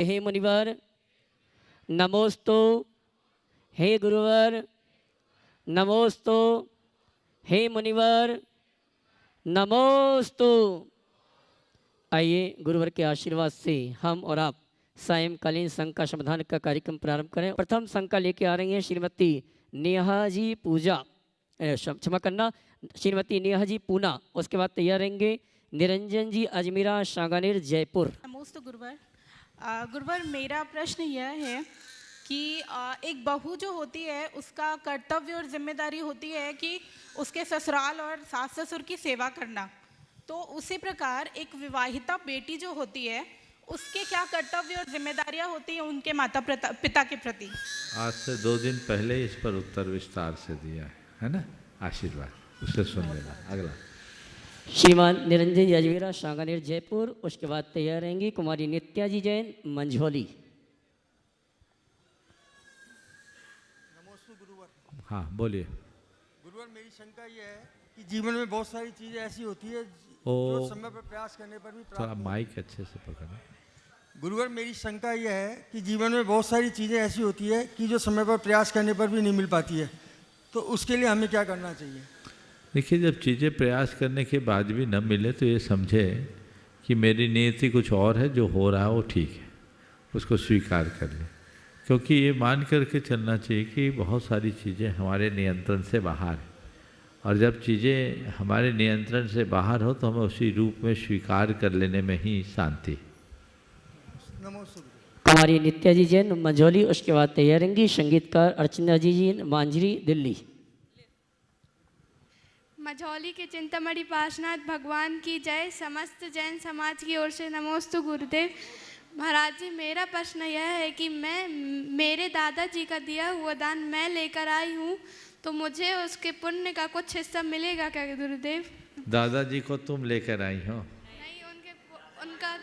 हे मुनिवर नमोस्तु, हे गुरुवर नमोस्तु, हे मुनिवर नमोस्तु। आइए गुरुवर के आशीर्वाद से हम और आप सायंकालीन संघ का समाधान का कार्यक्रम प्रारंभ करें। प्रथम संघ का लेके आ रही हैं श्रीमती नेहा जी पूजा, क्षमा करना, श्रीमती नेहा जी पूना। उसके बाद तैयार रहेंगे निरंजन जी अजमेरा शागानेर जयपुर। नमोस्तु गुरुवर। गुरुवर मेरा प्रश्न यह है कि एक बहू जो होती है उसका कर्तव्य और जिम्मेदारी होती है कि उसके ससुराल और सास ससुर की सेवा करना, तो उसी प्रकार एक विवाहिता बेटी जो होती है उसके क्या कर्तव्य और जिम्मेदारियां होती हैं उनके माता पिता के प्रति? आज से 2 दिन पहले इस पर उत्तर विस्तार से दिया है ना, आशीर्वाद, उसे सुन लेना। अगला श्रीमान निरंजन जी अजमेरा शागानेर जयपुर। उसके बाद तैयार रहेंगी कुमारी नित्या जी जैन मंझोली। नमोस्तु गुरुवर। हाँ बोलिए। गुरुवर मेरी शंका यह है कि जीवन में बहुत सारी चीज़ें ऐसी होती है ओ जो समय पर प्रयास करने पर भी थोड़ा प्राप्त माइक अच्छे से पकड़ो। गुरुवर मेरी शंका यह है कि जीवन में बहुत सारी चीज़ें ऐसी होती है कि जो समय पर प्रयास करने पर भी नहीं मिल पाती है, तो उसके लिए हमें क्या करना चाहिए? देखिए, जब चीज़ें प्रयास करने के बाद भी न मिले तो ये समझे कि मेरी नियति कुछ और है, जो हो रहा है वो ठीक है, उसको स्वीकार कर ले। क्योंकि ये मान करके चलना चाहिए कि बहुत सारी चीज़ें हमारे नियंत्रण से बाहर है, और जब चीज़ें हमारे नियंत्रण से बाहर हो तो हमें उसी रूप में स्वीकार कर लेने में ही शांति। नमोस्तु। कुमारी नित्या जी जैन मंझोली। उसके बाद तैयार रहेंगी संगीतकार अर्चना जी मांझरी दिल्ली। मझौली के चिंतामणि पार्श्वनाथ भगवान की जय। समस्त जैन समाज की ओर से नमोस्तु गुरुदेव। महाराज जी, मेरा प्रश्न यह है कि मेरे दादाजी का दिया हुआ दान मैं लेकर आई हूँ, तो मुझे उसके पुण्य का कुछ हिस्सा मिलेगा क्या गुरुदेव? दादाजी को तुम लेकर आई हो? नहीं, उनका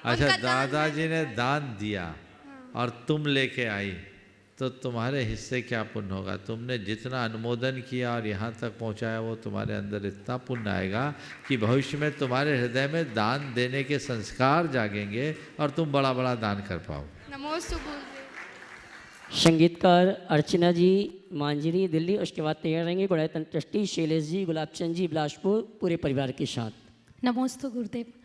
अच्छा, दादाजी ने दान दिया और तुम लेके आई, तो तुम्हारे हिस्से क्या पुण्य होगा? तुमने जितना अनुमोदन किया और यहाँ तक पहुँचाया वो तुम्हारे अंदर इतना पुण्य आएगा कि भविष्य में तुम्हारे हृदय में दान देने के संस्कार जागेंगे और तुम बड़ा बड़ा दान कर पाओगे। नमोस्तु गुरुदेव। संगीतकार अर्चना जी मांझरी दिल्ली। उसके बाद तैयार रहेंगे गुड़ायतन ट्रस्टी शैलेश जी गुलाबचंद जी बिलासपुर पूरे परिवार के साथ। नमोस्तु गुरुदेव।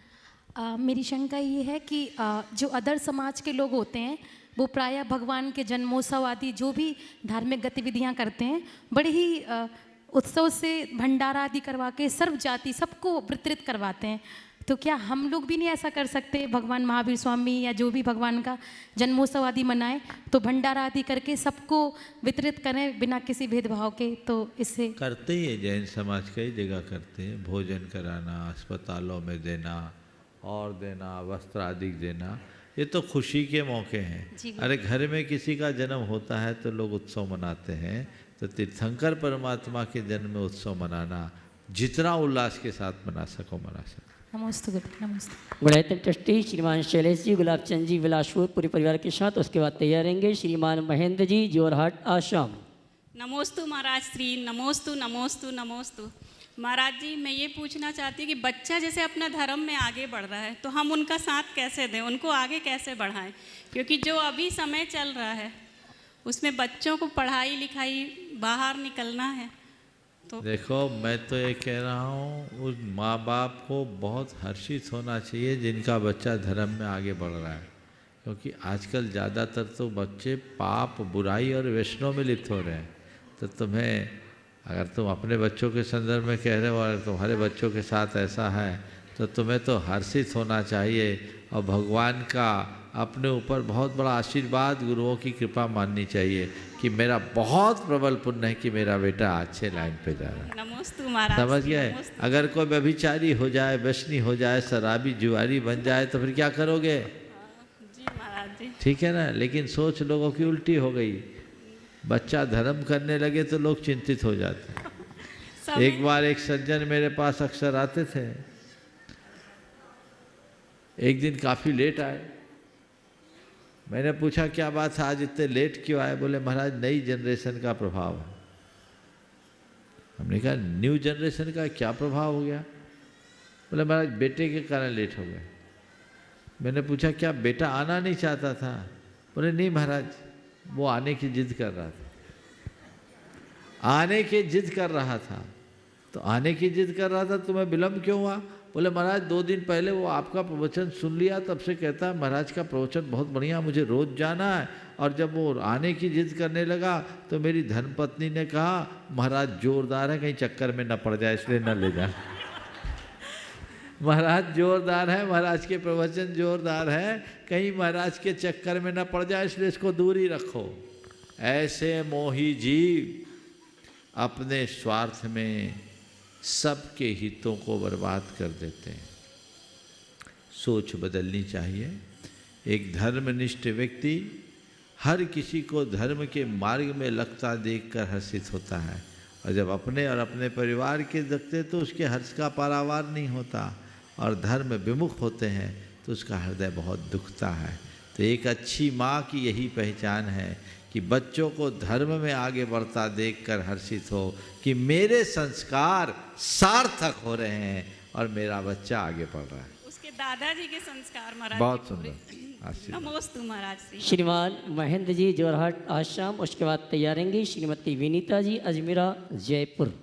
मेरी शंका ये है कि जो अदर समाज के लोग होते हैं वो प्रायः भगवान के जन्मोत्सव आदि जो भी धार्मिक गतिविधियां करते हैं बड़े ही उत्सव से भंडारा आदि करवा के सर्व जाति सबको वितरित करवाते हैं, तो क्या हम लोग भी नहीं ऐसा कर सकते? भगवान महावीर स्वामी या जो भी भगवान का जन्मोत्सव आदि मनाएं तो भंडारा आदि करके सबको वितरित करें बिना किसी भेदभाव के, तो इससे करते ही है। जैन समाज कई जगह करते हैं, भोजन कराना, अस्पतालों में देना और देना, वस्त्र आदि देना, ये तो खुशी के मौके हैं। अरे घर में किसी का जन्म होता है तो लोग उत्सव मनाते हैं, तो तीर्थंकर परमात्मा के जन्म में उत्सव मनाना जितना उल्लास के साथ मना सको मना सको। नमस्ते गुरुदेव। नमस्ते। गुड़ायतन ट्रस्टी श्रीमान शैलेश जी गुलाबचंद जी बिलासपुर पूरे परिवार के साथ। उसके बाद तैयार रहेंगे श्रीमान महेंद्र जी जोरहाट आश्रम। नमोस्तु महाराज श्री। नमोस्तु नमोस्तु नमोस्तु। महाराज जी, मैं ये पूछना चाहती हूँ कि बच्चा जैसे अपना धर्म में आगे बढ़ रहा है तो हम उनका साथ कैसे दें, उनको आगे कैसे बढ़ाएं? क्योंकि जो अभी समय चल रहा है उसमें बच्चों को पढ़ाई लिखाई बाहर निकलना है। तो देखो, मैं तो ये कह रहा हूँ उस माँ बाप को बहुत हर्षित होना चाहिए जिनका बच्चा धर्म में आगे बढ़ रहा है, क्योंकि आजकल ज़्यादातर तो बच्चे पाप, बुराई और वैष्णव में लिप्त हो रहे हैं। तो तुम्हें, अगर तुम अपने बच्चों के संदर्भ में कह रहे हो और तुम्हारे बच्चों के साथ ऐसा है तो तुम्हें तो हर्षित होना चाहिए और भगवान का अपने ऊपर बहुत बड़ा आशीर्वाद, गुरुओं की कृपा माननी चाहिए कि मेरा बहुत प्रबल पुण्य है कि मेरा बेटा अच्छे लाइन पे जा रहा है। नमोस्तु महाराज। समझ गए? अगर कोई व्यभिचारी हो जाए, व्यसनी हो जाए, शराबी जुआरी बन जाए तो फिर क्या करोगे? जी महाराज जी। ठीक है ना, लेकिन सोच लोगों की उल्टी हो गई। बच्चा धर्म करने लगे तो लोग चिंतित हो जाते हैं। एक बार एक सज्जन मेरे पास अक्सर आते थे, एक दिन काफ़ी लेट आए। मैंने पूछा क्या बात है, आज इतने लेट क्यों आए? बोले महाराज नई जनरेशन का प्रभाव है। हमने कहा न्यू जनरेशन का क्या प्रभाव हो गया? बोले महाराज बेटे के कारण लेट हो गए। मैंने पूछा क्या बेटा आना नहीं चाहता था? बोले नहीं महाराज, वो आने की जिद कर रहा था, आने की जिद कर रहा था। तो आने की जिद कर रहा था, तुम्हें विलम्ब क्यों हुआ? बोले महाराज 2 दिन पहले वो आपका प्रवचन सुन लिया, तब से कहता है महाराज का प्रवचन बहुत बढ़िया, मुझे रोज जाना है। और जब वो आने की जिद करने लगा तो मेरी धर्मपत्नी ने कहा महाराज जोरदार है, कहीं चक्कर में न पड़ जाए, इसलिए न ले जा। महाराज जोरदार है, महाराज के प्रवचन जोरदार है, कहीं महाराज के चक्कर में न पड़ जाए, इसलिए इसको दूर ही रखो। ऐसे मोही जीव अपने स्वार्थ में सबके हितों को बर्बाद कर देते हैं। सोच बदलनी चाहिए। एक धर्मनिष्ठ व्यक्ति हर किसी को धर्म के मार्ग में लगता देखकर हर्षित होता है, और जब अपने और अपने परिवार के देखते तो उसके हर्ष का पारावार नहीं होता, और धर्म विमुख होते हैं तो उसका हृदय बहुत दुखता है। तो एक अच्छी माँ की यही पहचान है कि बच्चों को धर्म में आगे बढ़ता देखकर हर्षित हो कि मेरे संस्कार सार्थक हो रहे हैं और मेरा बच्चा आगे बढ़ रहा है। उसके दादाजी के संस्कार महाराज बहुत सुंदर। नमोस्तु महाराज श्री। श्रीमान महेंद्र जी जोरहाट आश्रम, उसके बाद तैयारेंगी श्रीमती विनीता जी अजमेरा जयपुर।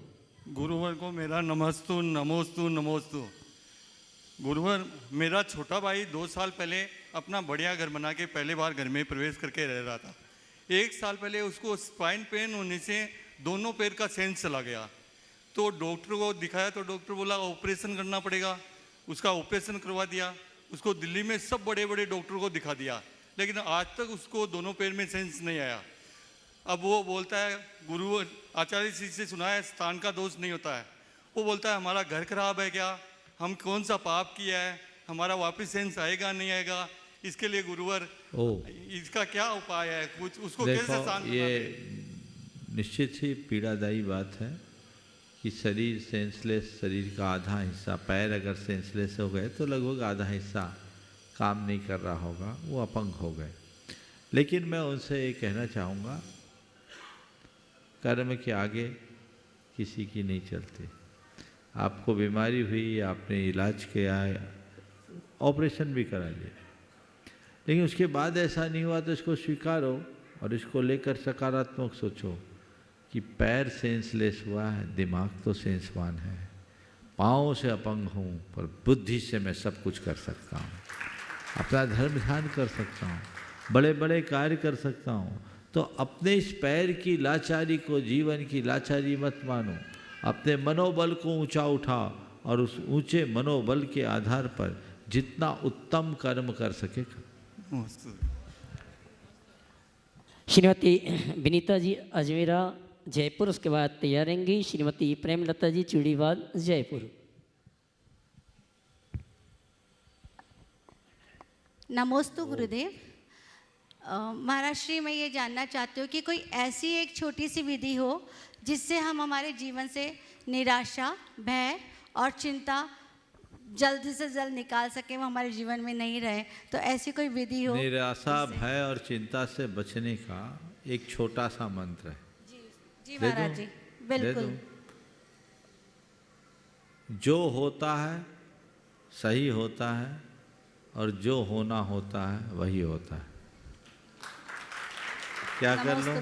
गुरुवर को मेरा नमस्तु नमोस्तु नमोस्तु। गुरुवर, मेरा छोटा भाई 2 साल पहले अपना बढ़िया घर बना के पहले बार घर में प्रवेश करके रह रहा था। 1 साल पहले उसको स्पाइन पेन होने से दोनों पैर का सेंस चला गया। तो डॉक्टर को दिखाया तो डॉक्टर बोला ऑपरेशन करना पड़ेगा। उसका ऑपरेशन करवा दिया। उसको दिल्ली में सब बड़े बड़े डॉक्टर को दिखा दिया, लेकिन आज तक उसको दोनों पैर में सेंस नहीं आया। अब वो बोलता है, गुरु आचार्य जी से सुना है स्थान का दोष नहीं होता है। वो बोलता है हमारा घर खराब है क्या, हम कौन सा पाप किया है, हमारा वापस सेंस आएगा नहीं आएगा। इसके लिए गुरुवर इसका क्या उपाय है, कुछ उसको कैसे शांत? ये निश्चित ही पीड़ादायी बात है कि शरीर सेंसलेस, शरीर का आधा हिस्सा, पैर अगर सेंसलेस हो गए तो लगभग आधा हिस्सा काम नहीं कर रहा होगा, वो अपंग हो गए। लेकिन मैं उनसे ये कहना चाहूँगा, कर्म के आगे किसी की नहीं चलती। आपको बीमारी हुई, आपने इलाज किया, ऑपरेशन भी करा लिया, लेकिन उसके बाद ऐसा नहीं हुआ तो इसको स्वीकारो और इसको लेकर सकारात्मक सोचो कि पैर सेंसलेस हुआ है, दिमाग तो सेंसवान है। पाँव से अपंग हूँ पर बुद्धि से मैं सब कुछ कर सकता हूँ, अपना धर्म ध्यान कर सकता हूँ, बड़े बड़े कार्य कर सकता हूँ। तो अपने इस पैर की लाचारी को जीवन की लाचारी मत मानो, अपने मनोबल को ऊंचा उठाओ और उस ऊंचे मनोबल के आधार पर जितना उत्तम कर्म कर सके। श्रीमती विनीता जी अजमेरा जयपुर, उसके बाद तैयारेंगी श्रीमती प्रेमलता जी चूड़ीवाल जयपुर। नमोस्तु गुरुदेव। महाराज श्री, मैं ये जानना चाहती हूँ कि कोई ऐसी एक छोटी सी विधि हो जिससे हम हमारे जीवन से निराशा, भय और चिंता जल्द से जल्द निकाल सकें, वो हमारे जीवन में नहीं रहे। तो ऐसी कोई विधि हो। निराशा, भय और चिंता से बचने का एक छोटा सा मंत्र है। जी महाराज जी, बिल्कुल। जो होता है सही होता है और जो होना होता है वही होता है। क्या कर लो?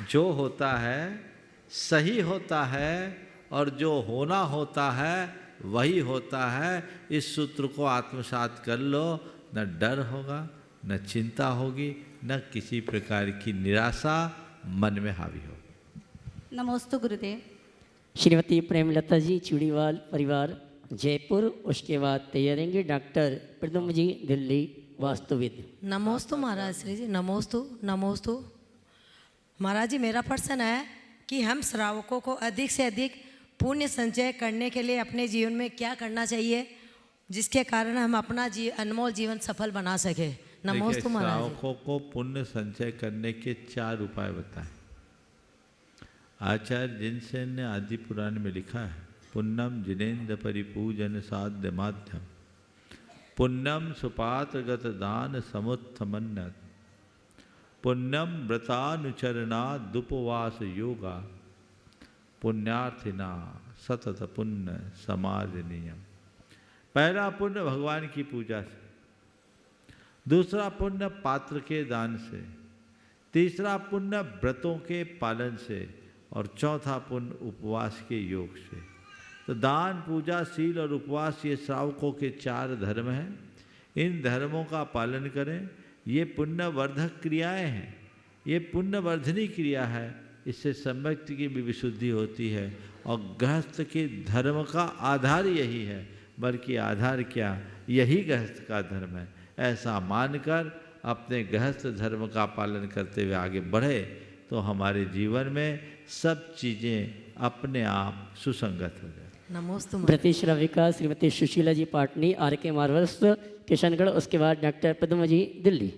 जो होता है सही होता है और जो होना होता है वही होता है। इस सूत्र को आत्मसात कर लो, न डर होगा, न चिंता होगी, न किसी प्रकार की निराशा मन में हावी होगी। नमोस्तु गुरुदेव। श्रीमती प्रेमलता जी चूड़ीवाल परिवार जयपुर, उसके बाद तैयारेंगे डॉक्टर प्रदुम जी दिल्ली वास्तुविद। नमोस्तु महाराज श्री जी, नमोस्तु नमोस्तु। महाराज जी, मेरा प्रश्न है कि हम श्रावकों को अधिक से अधिक पुण्य संचय करने के लिए अपने जीवन में क्या करना चाहिए जिसके कारण हम अपना अनमोल जीवन सफल बना सके। नमोस्तु महाराज। श्रावकों को पुण्य संचय करने के 4 उपाय बताएं। आचार्य जिनसेन ने आदि पुराण में लिखा है, पुण्यम जिनेन्द्र परिपूजन साध्य माध्यम, पुण्यम सुपात्रगत दान समुत्थमन्नत, पुण्यम व्रतानुचरणा दुपवास योगा, पुण्यार्थिना सतत पुण्य समाज नियम। पहला पुण्य भगवान की पूजा से, दूसरा पुण्य पात्र के दान से, तीसरा पुण्य व्रतों के पालन से, और चौथा पुण्य उपवास के योग से। तो दान, पूजा, शील और उपवास ये श्रावकों के 4 धर्म हैं। इन धर्मों का पालन करें। ये पुण्यवर्धक क्रियाएं हैं, ये पुण्यवर्धनी क्रिया है। इससे सम्यक की भी विशुद्धि होती है। और गृहस्थ के धर्म का आधार यही है, बल्कि आधार क्या, यही गृहस्थ का धर्म है। ऐसा मानकर अपने गृहस्थ धर्म का पालन करते हुए आगे बढ़े तो हमारे जीवन में सब चीज़ें अपने आप सुसंगत हो जाए। नमोस्तु। प्रति श्राविका श्रीमती सुशीला जी पाटनी, RK मार्वल्स किशनगढ़, उसके बाद डॉक्टर पद्म जी दिल्ली।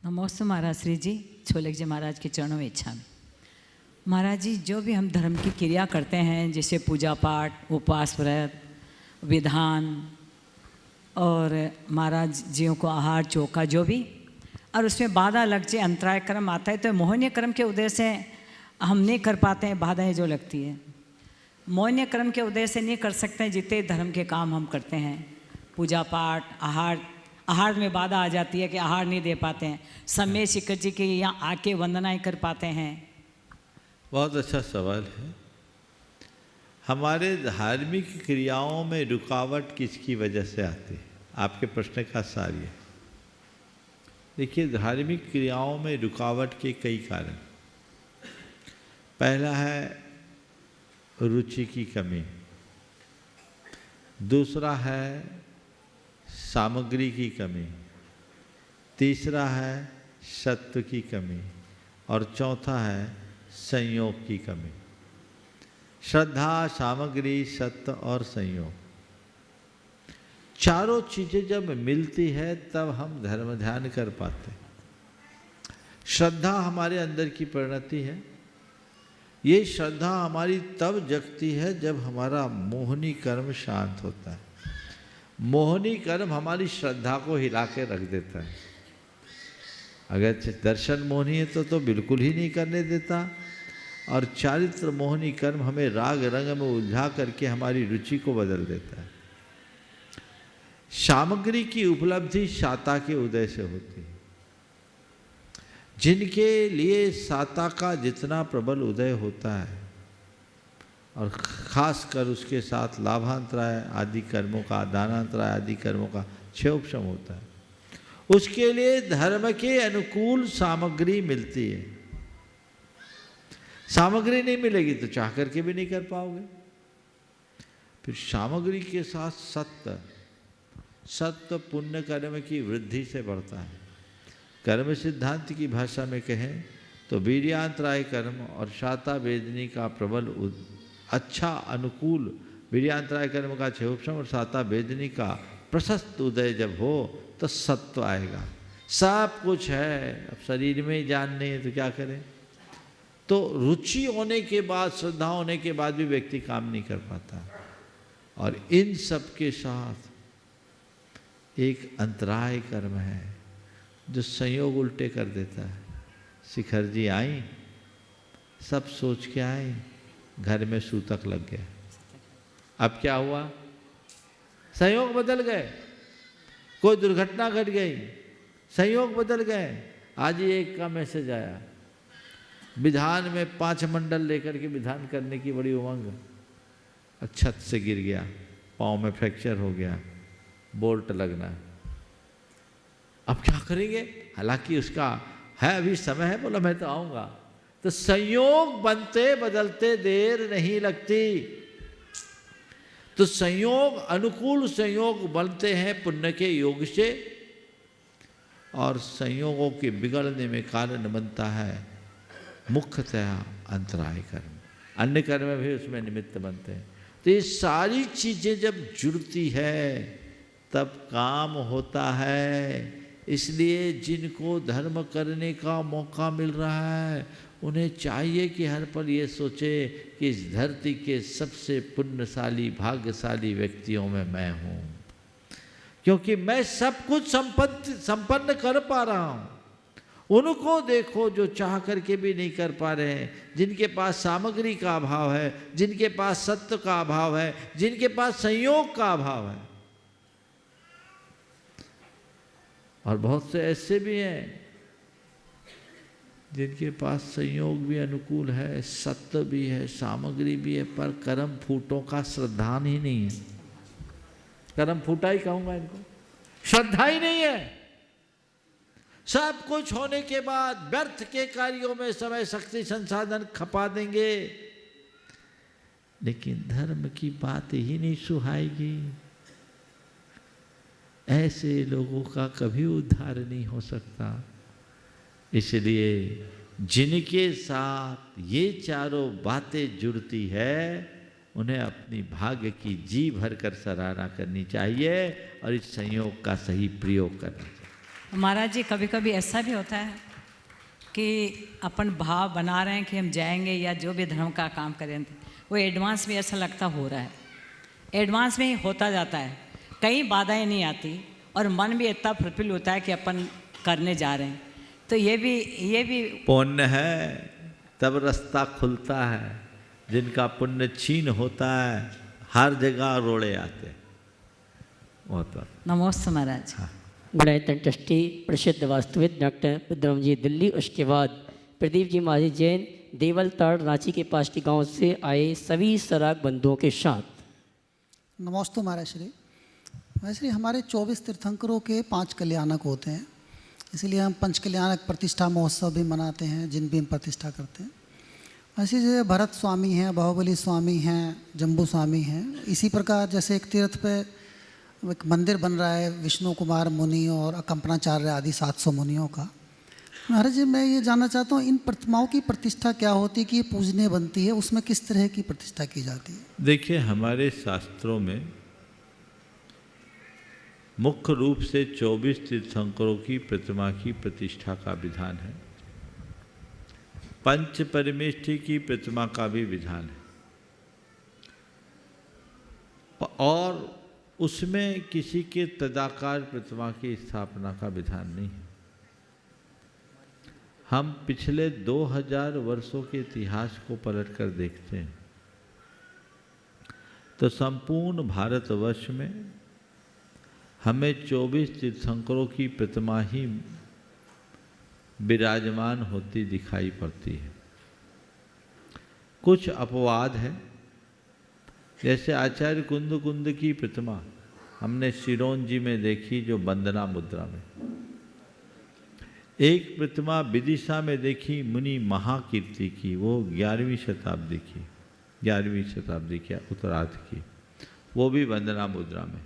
नमोस्तु महाराज श्री जी, छोलक जी महाराज के चरणों में इच्छा में। महाराज जी, जो भी हम धर्म की क्रिया करते हैं, जैसे पूजा पाठ, उपवास, व्रत, विधान और महाराज जियों को आहार, चौका, जो भी, और उसमें बाधा लग जाए, अंतराय कर्म आता है, तो मोहनीय कर्म के उदय से हम नहीं कर पाते हैं, बाधाएं जो लगती है। मोहनीय कर्म के उदय से नहीं कर सकते हैं जितने धर्म के काम हम करते हैं। पूजा पाठ, आहार में बाधा आ जाती है कि आहार नहीं दे पाते हैं। समय शिखर जी के यहाँ आके वंदनाएं कर पाते हैं। बहुत अच्छा सवाल है। हमारे धार्मिक क्रियाओं में रुकावट किसकी वजह से आती है? आपके प्रश्न का सार ये। देखिए, धार्मिक क्रियाओं में रुकावट के कई कारण। पहला है रुचि की कमी, दूसरा है सामग्री की कमी, तीसरा है सत्व की कमी, और चौथा है संयोग की कमी। श्रद्धा, सामग्री, सत्व और संयोग, चारों चीजें जब मिलती है तब हम धर्म ध्यान कर पाते। श्रद्धा हमारे अंदर की परिणति है। ये श्रद्धा हमारी तब जगती है जब हमारा मोहनी कर्म शांत होता है। मोहनी कर्म हमारी श्रद्धा को हिला के रख देता है। अगर दर्शन मोहनी है तो बिल्कुल ही नहीं करने देता, और चारित्र मोहनी कर्म हमें राग रंग में उलझा करके हमारी रुचि को बदल देता है। सामग्री की उपलब्धि साता के उदय से होती है। जिनके लिए साता का जितना प्रबल उदय होता है, और खासकर उसके साथ लाभांतराय आदि कर्मों का, दानांतराय आदि कर्मों का क्षयोपशम होता है, उसके लिए धर्म के अनुकूल सामग्री मिलती है। सामग्री नहीं मिलेगी तो चाह करके भी नहीं कर पाओगे। फिर सामग्री के साथ सत्य पुण्य कर्म की वृद्धि से बढ़ता है। कर्म सिद्धांत की भाषा में कहें तो वीर्यांतराय कर्म और शाता वेदनी का प्रबल अच्छा अनुकूल, वीर्यांतराय कर्म का क्षयोपशम और शाता वेदनी का प्रशस्त उदय जब हो तो सत्व आएगा। सब कुछ है, अब शरीर में ही जान नहीं है तो क्या करें। तो रुचि होने के बाद, श्रद्धा होने के बाद भी व्यक्ति काम नहीं कर पाता। और इन सब के साथ एक अंतराय कर्म है जो संयोग उल्टे कर देता है। शिखर जी आई, सब सोच के आई, घर में सूतक लग गया। अब क्या हुआ? संयोग बदल गए, कोई दुर्घटना घट गई, संयोग बदल गए। आज ही एक का मैसेज आया, विधान में 5 मंडल लेकर के विधान करने की बड़ी उमंग, छत से गिर गया, पाँव में फ्रैक्चर हो गया, बोल्ट लगना। अब क्या करेंगे? हालांकि उसका है अभी समय है, बोला मैं तो आऊँगा। तो संयोग बनते बदलते देर नहीं लगती। तो संयोग, अनुकूल संयोग बनते हैं पुण्य के योग से, और संयोगों के बिगड़ने में कारण बनता है मुख्यतया अंतराय कर्म। अन्य कर्म भी उसमें निमित्त बनते हैं। तो ये सारी चीज़ें जब जुड़ती है तब काम होता है। इसलिए जिनको धर्म करने का मौका मिल रहा है उन्हें चाहिए कि हर पल ये सोचे कि इस धरती के सबसे पुण्यशाली भाग्यशाली व्यक्तियों में मैं हूँ, क्योंकि मैं सब कुछ संपन्न कर पा रहा हूँ। उनको देखो जो चाह करके भी नहीं कर पा रहे हैं, जिनके पास सामग्री का अभाव है, जिनके पास सत्य का अभाव है, जिनके पास संयोग का अभाव है। और बहुत से ऐसे भी हैं जिनके पास संयोग भी अनुकूल है, सत्य भी है, सामग्री भी है, पर कर्म फूटों का श्रद्धा ही नहीं है। कर्म फूटा ही कहूंगा इनको, श्रद्धा ही नहीं है। सब कुछ होने के बाद व्यर्थ के कार्यों में समय शक्ति संसाधन खपा देंगे, लेकिन धर्म की बात ही नहीं सुहाएगी। ऐसे लोगों का कभी उद्धार नहीं हो सकता। इसलिए जिनके साथ ये चारों बातें जुड़ती है उन्हें अपनी भाग्य की जी भर कर सराहना करनी चाहिए और इस संयोग का सही प्रयोग करना चाहिए। महाराज जी, कभी कभी ऐसा भी होता है कि अपन भाव बना रहे हैं कि हम जाएंगे या जो भी धर्म का काम करें, वो एडवांस में ऐसा लगता हो रहा है, एडवांस में ही होता जाता है, कई बाधाएं नहीं आती और मन भी इतना प्रफुल्ल होता है कि अपन करने जा रहे हैं। तो ये भी पुण्य है तब रास्ता खुलता है। जिनका पुण्य क्षीण होता है हर जगह रोड़े आते हैं। नमस्ते महाराज। हाँ। गुणायतन ट्रस्टी प्रसिद्ध वास्तविक डॉक्टर विद्रम जी दिल्ली, उसके बाद प्रदीप जी महाराज जैन देवल ताड़ रांची के पाष्टी गांव से आए सभी सराग बंधुओं के साथ। नमस्ते महाराज श्री। वैसे हमारे 24 तीर्थंकरों के 5 कल्याणक होते हैं, इसलिए हम पंच कल्याणक प्रतिष्ठा महोत्सव भी मनाते हैं, जिन भी हम प्रतिष्ठा करते हैं। ऐसे जैसे भरत स्वामी हैं, बाहुबली स्वामी हैं, जम्बू स्वामी हैं, इसी प्रकार जैसे एक तीर्थ पे एक मंदिर बन रहा है विष्णु कुमार मुनि और अकंपनाचार्य आदि 700 मुनियों का। महाराज जी, मैं ये जानना चाहता हूँ इन प्रतिमाओं की प्रतिष्ठा क्या होती है कि ये पूजनीय बनती है, उसमें किस तरह की प्रतिष्ठा की जाती है? देखिए, हमारे शास्त्रों में मुख्य रूप से 24 तीर्थंकरों की प्रतिमा की प्रतिष्ठा का विधान है। पंच परमेष्ठी की प्रतिमा का भी विधान है और उसमें किसी के तदाकार प्रतिमा की स्थापना का विधान नहीं है। हम पिछले 2000 वर्षों के इतिहास को पलटकर देखते हैं तो संपूर्ण भारतवर्ष में हमें 24 तीर्थंकरों की प्रतिमा ही विराजमान होती दिखाई पड़ती है। कुछ अपवाद है, जैसे आचार्य कुंद की प्रतिमा हमने सिरोंजी में देखी जो वंदना मुद्रा में, एक प्रतिमा विदिशा में देखी मुनि महाकीर्ति की, वो 11वीं शताब्दी की, 11वीं शताब्दी के उत्तरार्ध की, वो भी वंदना मुद्रा में।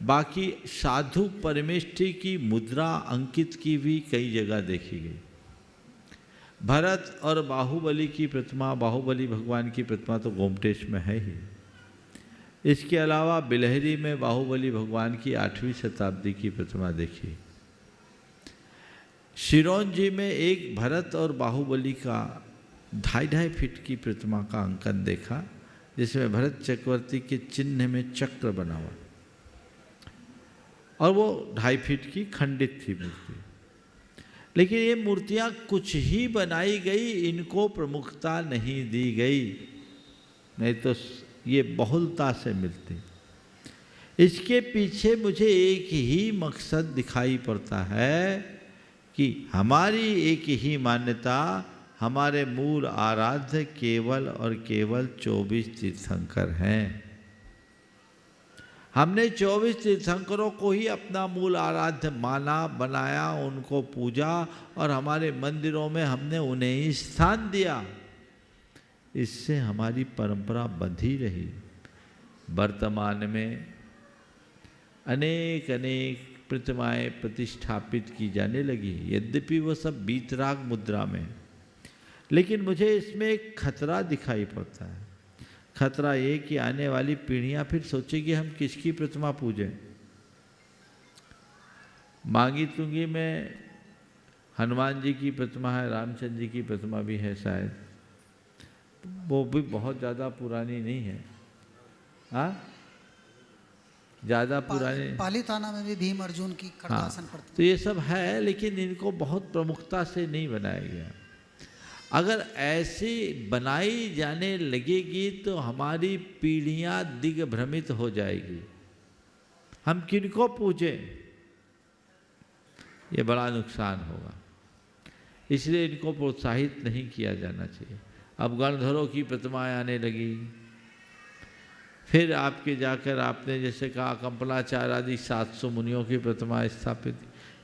बाकी साधु परमेष्ठी की मुद्रा अंकित की भी कई जगह देखी गई। भरत और बाहुबली की प्रतिमा, बाहुबली भगवान की प्रतिमा तो गोमटेश में है ही। इसके अलावा बिलहरी में बाहुबली भगवान की 8वीं शताब्दी की प्रतिमा देखी। सिरोंजी में एक भरत और बाहुबली का 2.5 फीट की प्रतिमा का अंकन देखा, जिसमें भरत चक्रवर्ती के चिन्ह में चक्र बना हुआ और वो 2.5 फीट की खंडित थी मूर्ति। लेकिन ये मूर्तियाँ कुछ ही बनाई गई, इनको प्रमुखता नहीं दी गई, नहीं तो ये बहुलता से मिलती। इसके पीछे मुझे एक ही मकसद दिखाई पड़ता है कि हमारी एक ही मान्यता, हमारे मूल आराध्य केवल और केवल 24 तीर्थंकर हैं। हमने 24 तीर्थंकरों को ही अपना मूल आराध्य माना, बनाया, उनको पूजा और हमारे मंदिरों में हमने उन्हें ही स्थान दिया। इससे हमारी परंपरा बंधी रही। वर्तमान में अनेक प्रतिमाएं प्रतिष्ठापित की जाने लगी, यद्यपि वो सब बीतराग मुद्रा में, लेकिन मुझे इसमें एक खतरा दिखाई पड़ता है। खतरा ये कि आने वाली पीढ़ियां फिर सोचेगी हम किसकी प्रतिमा पूजें। मांगी तुंगी में हनुमान जी की प्रतिमा है, रामचंद्र जी की प्रतिमा भी है शायद, वो भी बहुत ज़्यादा पुरानी नहीं है। हाँ, ज़्यादा पुरानी। पालीताना में भी भीम अर्जुन की खड़गासन प्रतिमा। तो ये सब है, लेकिन इनको बहुत प्रमुखता से नहीं बनाया गया। अगर ऐसी बनाई जाने लगेगी तो हमारी पीढ़ियां दिग्भ्रमित हो जाएगी। हम किनको पूजें? ये बड़ा नुकसान होगा। इसलिए इनको प्रोत्साहित नहीं किया जाना चाहिए। अब गणधरों की प्रतिमाएं आने लगी, फिर आपके जाकर आपने जैसे कहा कंपलाचार्य आदि 700 मुनियों की प्रतिमा स्थापित।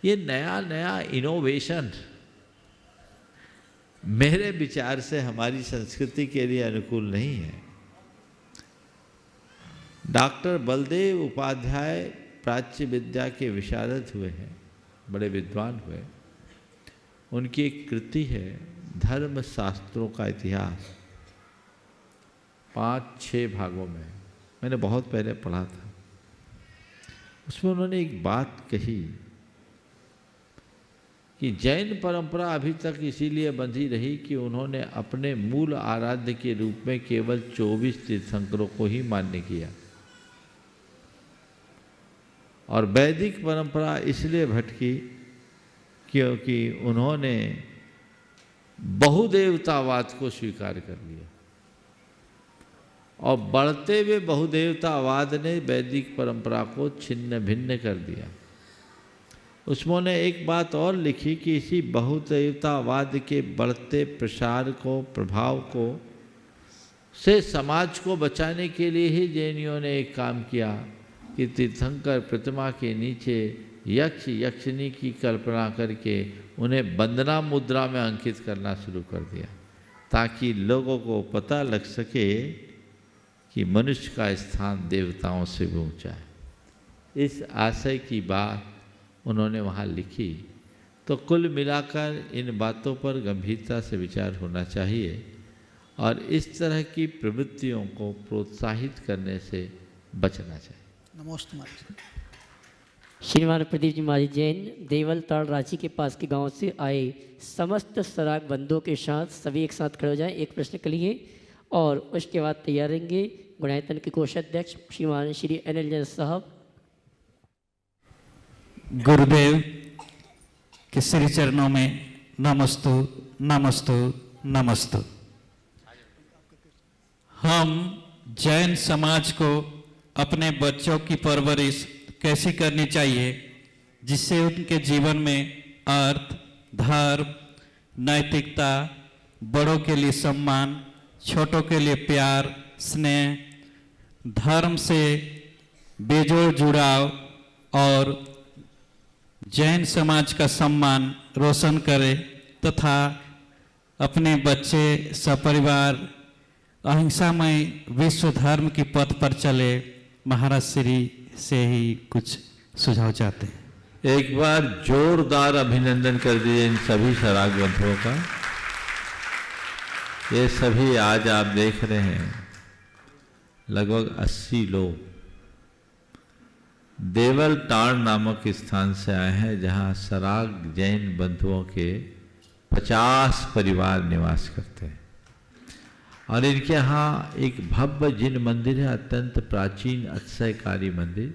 ये नया नया इनोवेशन मेरे विचार से हमारी संस्कृति के लिए अनुकूल नहीं है। डॉक्टर बलदेव उपाध्याय प्राच्य विद्या के विशारद हुए हैं, बड़े विद्वान हुए। उनकी एक कृति है धर्म शास्त्रों का इतिहास, 5-6 भागों में, मैंने बहुत पहले पढ़ा था। उसमें उन्होंने एक बात कही कि जैन परंपरा अभी तक इसीलिए बंधी रही कि उन्होंने अपने मूल आराध्य के रूप में केवल 24 तीर्थंकरों को ही मान्य किया, और वैदिक परंपरा इसलिए भटकी क्योंकि उन्होंने बहुदेवतावाद को स्वीकार कर लिया, और बढ़ते हुए बहुदेवतावाद ने वैदिक परंपरा को छिन्न भिन्न कर दिया। उसमें ने एक बात और लिखी कि इसी बहुदेवतावाद के बढ़ते प्रसार को, प्रभाव को से समाज को बचाने के लिए ही जैनियों ने एक काम किया कि तीर्थंकर प्रतिमा के नीचे यक्ष यक्षिनी की कल्पना करके उन्हें वंदना मुद्रा में अंकित करना शुरू कर दिया, ताकि लोगों को पता लग सके कि मनुष्य का स्थान देवताओं से भी ऊंचा है। इस आशय की बात उन्होंने वहाँ लिखी। तो कुल मिलाकर इन बातों पर गंभीरता से विचार होना चाहिए और इस तरह की प्रवृत्तियों को प्रोत्साहित करने से बचना चाहिए। नमोस्तु महाराज। श्रीमान प्रदीप जी महाराज जैन देवल ताड़ रांची के पास के गांव से आए समस्त सराग बंधुओं के साथ सभी एक साथ खड़े हो जाएं, एक प्रश्न के लिए, और उसके बाद तैयार रहेंगे गुणायतन के कोषाध्यक्ष श्रीमान श्री अनिल जैन साहब। गुरुदेव के श्री चरणों में नमस्तु नमस्तु नमस्तु। हम जैन समाज को अपने बच्चों की परवरिश कैसी करनी चाहिए जिससे उनके जीवन में अर्थ, धर्म, नैतिकता, बड़ों के लिए सम्मान, छोटों के लिए प्यार, स्नेह, धर्म से बेजोड़ जुड़ाव और जैन समाज का सम्मान रोशन करे तथा अपने बच्चे सपरिवार अहिंसामय विश्व धर्म की पथ पर चले। महाराज श्री से ही कुछ सुझाव चाहते हैं। एक बार जोरदार अभिनंदन कर दिए इन सभी सराग बंधुओं का। ये सभी आज आप देख रहे हैं लगभग 80 लोग देवल ताड़ नामक स्थान से आए हैं, जहां सराग जैन बंधुओं के 50 परिवार निवास करते हैं। और इनके यहाँ एक भव्य जिन मंदिर है, अत्यंत प्राचीन अतिशयकारी मंदिर।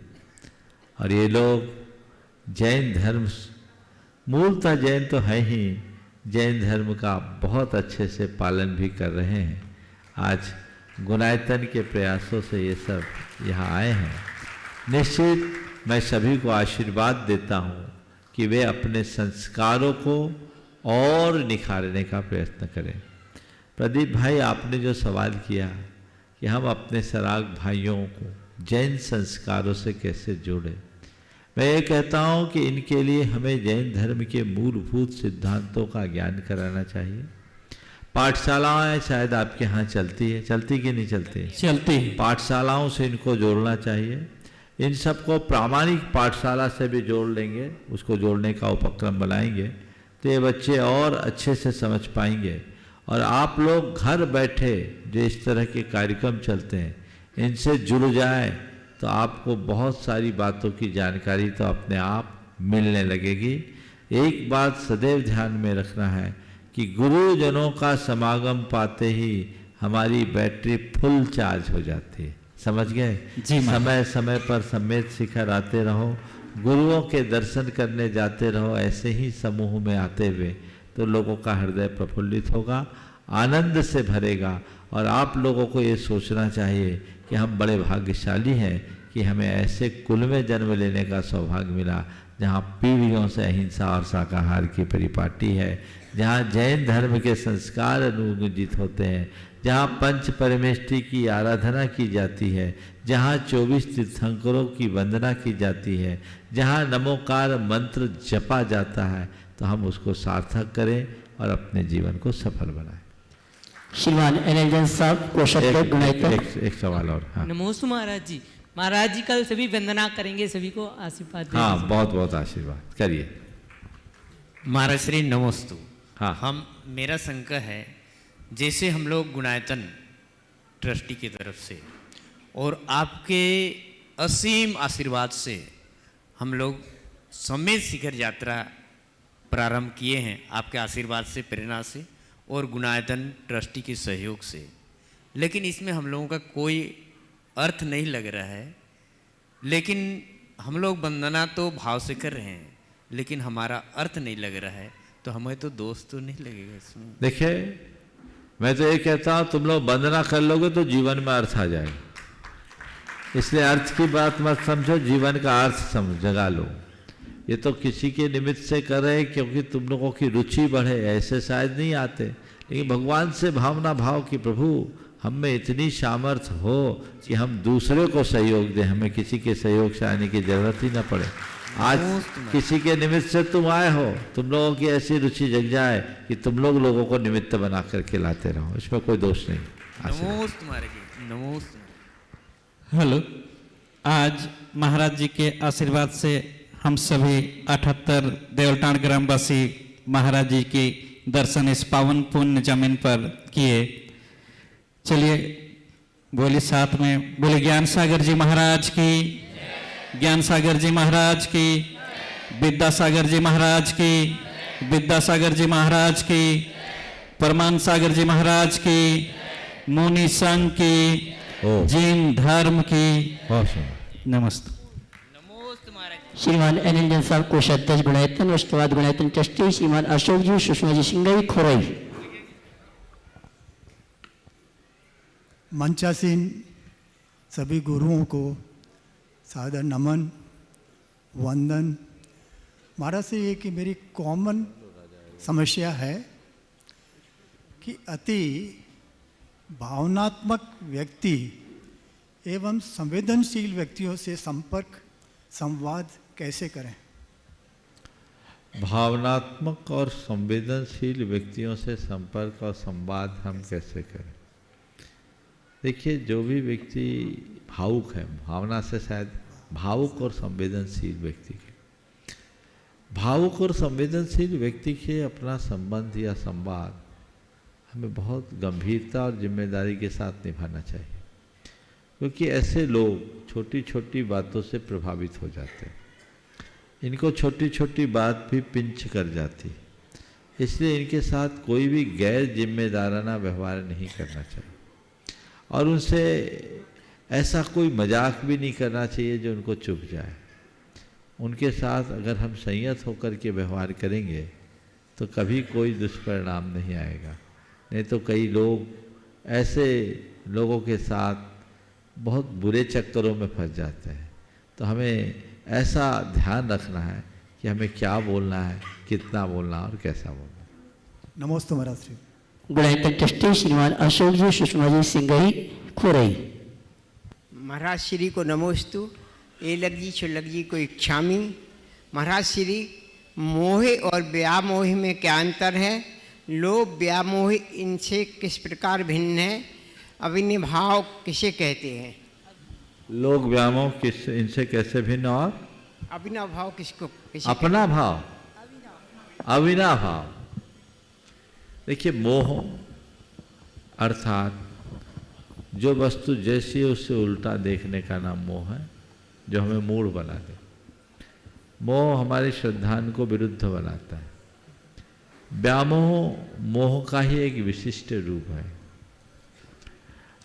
और ये लोग जैन धर्म, मूलतः जैन तो है ही, जैन धर्म का बहुत अच्छे से पालन भी कर रहे हैं। आज गुणायतन के प्रयासों से ये सब यहाँ आए हैं। निश्चित मैं सभी को आशीर्वाद देता हूँ कि वे अपने संस्कारों को और निखारने का प्रयत्न करें। प्रदीप भाई, आपने जो सवाल किया कि हम अपने सराग भाइयों को जैन संस्कारों से कैसे जोड़ें, मैं ये कहता हूँ कि इनके लिए हमें जैन धर्म के मूलभूत सिद्धांतों का ज्ञान कराना चाहिए। पाठशालाएं शायद आपके यहाँ चलती है, चलती कि नहीं चलती? चलती। पाठशालाओं से इनको जोड़ना चाहिए। इन सबको प्रामाणिक पाठशाला से भी जोड़ लेंगे, उसको जोड़ने का उपक्रम बनाएंगे तो ये बच्चे और अच्छे से समझ पाएंगे। और आप लोग घर बैठे जो इस तरह के कार्यक्रम चलते हैं इनसे जुड़ जाए तो आपको बहुत सारी बातों की जानकारी तो अपने आप मिलने लगेगी। एक बात सदैव ध्यान में रखना है कि गुरुजनों का समागम पाते ही हमारी बैटरी फुल चार्ज हो जाती है। समझ गए? जी। समय समय पर समेत शिखर आते रहो, गुरुओं के दर्शन करने जाते रहो। ऐसे ही समूह में आते हुए तो लोगों का हृदय प्रफुल्लित होगा, आनंद से भरेगा। और आप लोगों को ये सोचना चाहिए कि हम बड़े भाग्यशाली हैं कि हमें ऐसे कुल में जन्म लेने का सौभाग्य मिला जहाँ पीढ़ियों से अहिंसा और शाकाहार की परिपाटी है, जहाँ जैन धर्म के संस्कार अनुगुंजित होते हैं, जहाँ पंच परमेष्टि की आराधना की जाती है, जहाँ 24 तीर्थंकरों की वंदना की जाती है, जहाँ नमोकार मंत्र जपा जाता है, तो हम उसको सार्थक करें और अपने जीवन को सफल बनाएं। श्रीमान एनएल साहब को एक सवाल और। हाँ, नमोस्तु महाराज जी। महाराज जी कल सभी वंदना करेंगे, सभी को आशीर्वाद देंगे। हाँ, बहुत बहुत आशीर्वाद करिए। महाराज श्री नमोस्तु। हाँ, मेरा संकल्प है, जैसे हम लोग गुणायतन ट्रस्टी की तरफ से और आपके असीम आशीर्वाद से हम लोग समेत शिखर यात्रा प्रारंभ किए हैं, आपके आशीर्वाद से, प्रेरणा से और गुणायतन ट्रस्टी के सहयोग से। लेकिन इसमें हम लोगों का कोई अर्थ नहीं लग रहा है, लेकिन हम लोग वंदना तो भाव से कर रहे हैं, लेकिन हमारा अर्थ नहीं लग रहा है, तो हमें तो दोष तो नहीं लगेगा इसमें। देखिए, मैं तो ये कहता हूँ तुम लोग वंदना कर लोगे तो जीवन में अर्थ आ जाएगा, इसलिए अर्थ की बात मत समझो, जीवन का अर्थ जगा लो। ये तो किसी के निमित्त से कर रहे हैं क्योंकि तुम लोगों की रुचि बढ़े, ऐसे शायद नहीं आते, लेकिन भगवान से भावना भाव कि प्रभु हम में इतनी सामर्थ्य हो कि हम दूसरे को सहयोग दें, हमें किसी के सहयोग से आने की जरूरत ही ना पड़े। आज किसी के निमित्त से तुम आए हो, तुम लोगों की ऐसी रुचि जग जाए कि तुम लोगों को निमित्त बना करके लाते रहो, इसमें कोई दोष नहीं। नमोस्तु महाराज जी, नमोस्तु। हेलो, आज महाराज जी के आशीर्वाद से हम सभी 78 देवलटाण ग्रामवासी महाराज जी की दर्शन इस पावन पुण्य जमीन पर किए। चलिए बोले साथ में, बोले ज्ञान सागर जी महाराज की, ज्ञान सागर जी महाराज की, विद्यासागर जी महाराज की, विद्यासागर जी महाराज की, परमान सागर जी महाराज की, मुनि संघ की, जैन धर्म की। नमस्ते। श्रीमान एनएल साहब को अध्यक्ष गुणायतन, उसके बाद गुणायतन ट्रस्टी श्रीमान अशोक जी, सुषमा जी सिंगई, खोरई। मंचासीन सभी गुरुओं को सादर नमन, वंदन। महाराज से ये कि मेरी कॉमन समस्या है कि अति भावनात्मक व्यक्ति एवं संवेदनशील व्यक्तियों से संपर्क संवाद कैसे करें? भावनात्मक और संवेदनशील व्यक्तियों से संपर्क और संवाद हम कैसे करें? देखिए, जो भी व्यक्ति भावुक है, भावना से शायद भावुक और संवेदनशील व्यक्ति के, भावुक और संवेदनशील व्यक्ति के अपना संबंध या संवाद हमें बहुत गंभीरता और जिम्मेदारी के साथ निभाना चाहिए, क्योंकि ऐसे लोग छोटी छोटी बातों से प्रभावित हो जाते हैं, इनको छोटी छोटी बात भी पिंच कर जाती, इसलिए इनके साथ कोई भी गैर जिम्मेदाराना व्यवहार नहीं करना चाहिए और उनसे ऐसा कोई मजाक भी नहीं करना चाहिए जो उनको चुभ जाए। उनके साथ अगर हम संयत होकर के व्यवहार करेंगे तो कभी कोई दुष्परिणाम नहीं आएगा। नहीं तो कई लोग ऐसे लोगों के साथ बहुत बुरे चक्करों में फंस जाते हैं, तो हमें ऐसा ध्यान रखना है कि हमें क्या बोलना है, कितना बोलना और कैसा बोलना। नमस्ते महाराज श्री। गुणायतन ट्रस्टी श्रीमान अशोक जी, सुषमा जी सिंगई, खोरई। महाराज श्री को नमोस्तु। एलग जी छुलग जी को इच्छामी। महाराज श्री, मोह और व्यामोह में क्या अंतर है? लोभ व्यामोह इनसे किस प्रकार भिन्न है? अविनिभाव किसे कहते हैं? लोग व्यामोह किस इनसे कैसे भिन्न और अविनाभाव किसको? अपना भाव, अविनाभाव। देखिए, मोह अर्थात जो वस्तु जैसी है उससे उल्टा देखने का नाम मोह है, जो हमें मूढ़ बना दे। मोह हमारी श्रद्धा को विरुद्ध बनाता है। व्यामोह मोह का ही एक विशिष्ट रूप है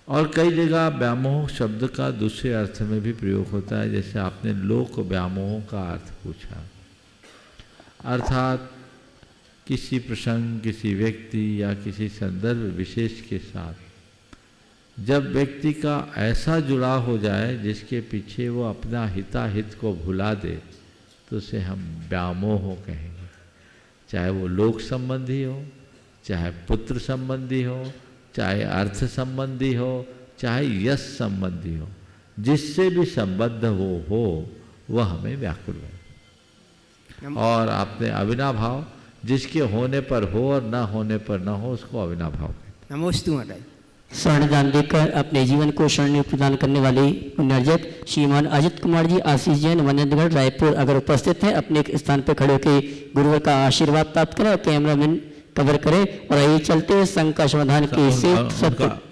और कई जगह व्यामोह शब्द का दूसरे अर्थ में भी प्रयोग होता है, जैसे आपने लोक व्यामोह का अर्थ पूछा, अर्थात किसी प्रसंग, किसी व्यक्ति या किसी संदर्भ विशेष के साथ जब व्यक्ति का ऐसा जुड़ाव हो जाए जिसके पीछे वो अपना हिताहित को भुला दे तो उसे हम व्यामोह कहेंगे। चाहे वो लोक संबंधी हो, चाहे पुत्र संबंधी हो, चाहे अर्थ संबंधी हो, चाहे यश संबंधी हो, जिससे भी संबद्ध हो वह हमें व्याकुल है। और आपने अविनाभाव जिसके होने पर हो और न होने पर न हो उसको अविनाभाव कहते हैं। नमोस्तु महाराज। स्वर्ण दान देकर अपने जीवन को स्वर्ण प्रदान करने वाले पुण्यर्जक श्रीमान अजित कुमार जी, आशीष जैन, वनंतगढ़, रायपुर अगर उपस्थित हैं अपने एक स्थान पर खड़े होकर गुरुवर का आशीर्वाद प्राप्त करें। कैमरामैन कवर करें और आइए चलते हैं संघ का समाधान के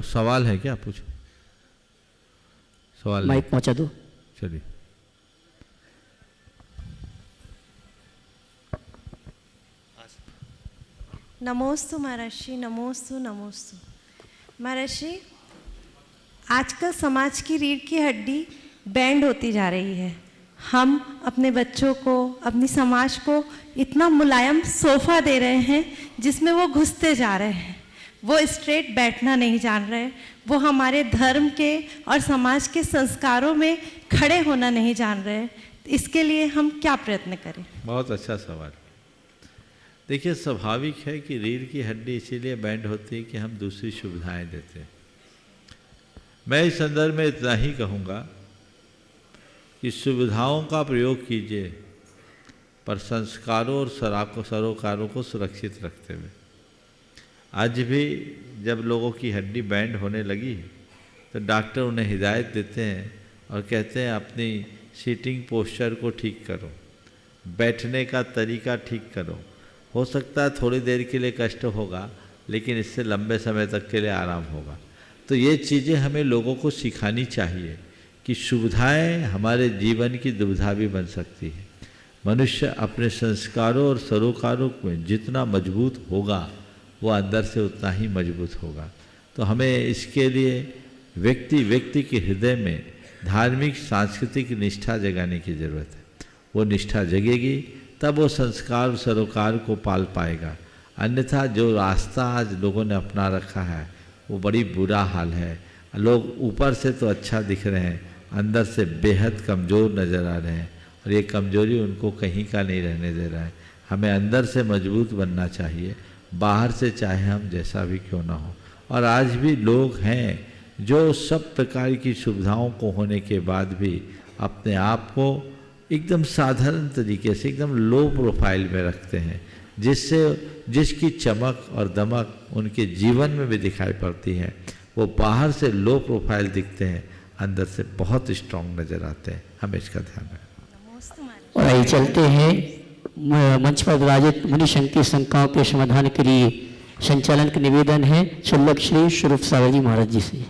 सवाल है क्या? पूछो। सवाल माइक पहुंचा दो। चलिए। नमोस्तु महाराज श्री, नमोस्तु नमोस्तु महाराज श्री। आजकल समाज की रीढ़ की हड्डी बैंड होती जा रही है। हम अपने बच्चों को, अपनी समाज को इतना मुलायम सोफा दे रहे हैं जिसमें वो घुसते जा रहे हैं। वो स्ट्रेट बैठना नहीं जान रहे, वो हमारे धर्म के और समाज के संस्कारों में खड़े होना नहीं जान रहे। इसके लिए हम क्या प्रयत्न करें? बहुत अच्छा सवाल। देखिए, स्वाभाविक है कि रीढ़ की हड्डी इसीलिए बैंड होती है कि हम दूसरी सुविधाएं देते हैं। मैं इस संदर्भ में इतना ही कहूँगा कि सुविधाओं का प्रयोग कीजिए पर संस्कारों और सरोकारों को सुरक्षित रखते हुए। आज भी जब लोगों की हड्डी बैंड होने लगी तो डॉक्टर उन्हें हिदायत देते हैं और कहते हैं अपनी सीटिंग पोस्चर को ठीक करो, बैठने का तरीका ठीक करो। हो सकता है थोड़ी देर के लिए कष्ट होगा लेकिन इससे लंबे समय तक के लिए आराम होगा। तो ये चीज़ें हमें लोगों को सिखानी चाहिए कि सुविधाएं हमारे जीवन की दुविधा भी बन सकती है। मनुष्य अपने संस्कारों और सरोकारों में जितना मजबूत होगा वो अंदर से उतना ही मजबूत होगा। तो हमें इसके लिए व्यक्ति के हृदय में धार्मिक सांस्कृतिक निष्ठा जगाने की ज़रूरत है। वो निष्ठा जगेगी तब वो संस्कार सरोकार को पाल पाएगा। अन्यथा जो रास्ता आज लोगों ने अपना रखा है वो बड़ी बुरा हाल है। लोग ऊपर से तो अच्छा दिख रहे हैं, अंदर से बेहद कमज़ोर नज़र आ रहे हैं और ये कमज़ोरी उनको कहीं का नहीं रहने दे रहा है। हमें अंदर से मजबूत बनना चाहिए, बाहर से चाहे हम जैसा भी क्यों ना हो। और आज भी लोग हैं जो सब प्रकार की सुविधाओं को होने के बाद भी अपने आप को एकदम साधारण तरीके से एकदम लो प्रोफाइल में रखते हैं, जिसकी चमक और दमक उनके जीवन में भी दिखाई पड़ती है। वो बाहर से लो प्रोफाइल दिखते हैं, अंदर से बहुत स्ट्रांग नज़र आते हैं। हमें इसका ध्यान रखें। और आइए चलते हैं मंच पर विराजित मुनि संघ की शंकाओं के समाधान के लिए संचालन के निवेदन है शुल्लक श्री स्वरूप सागर जी महाराज जी से।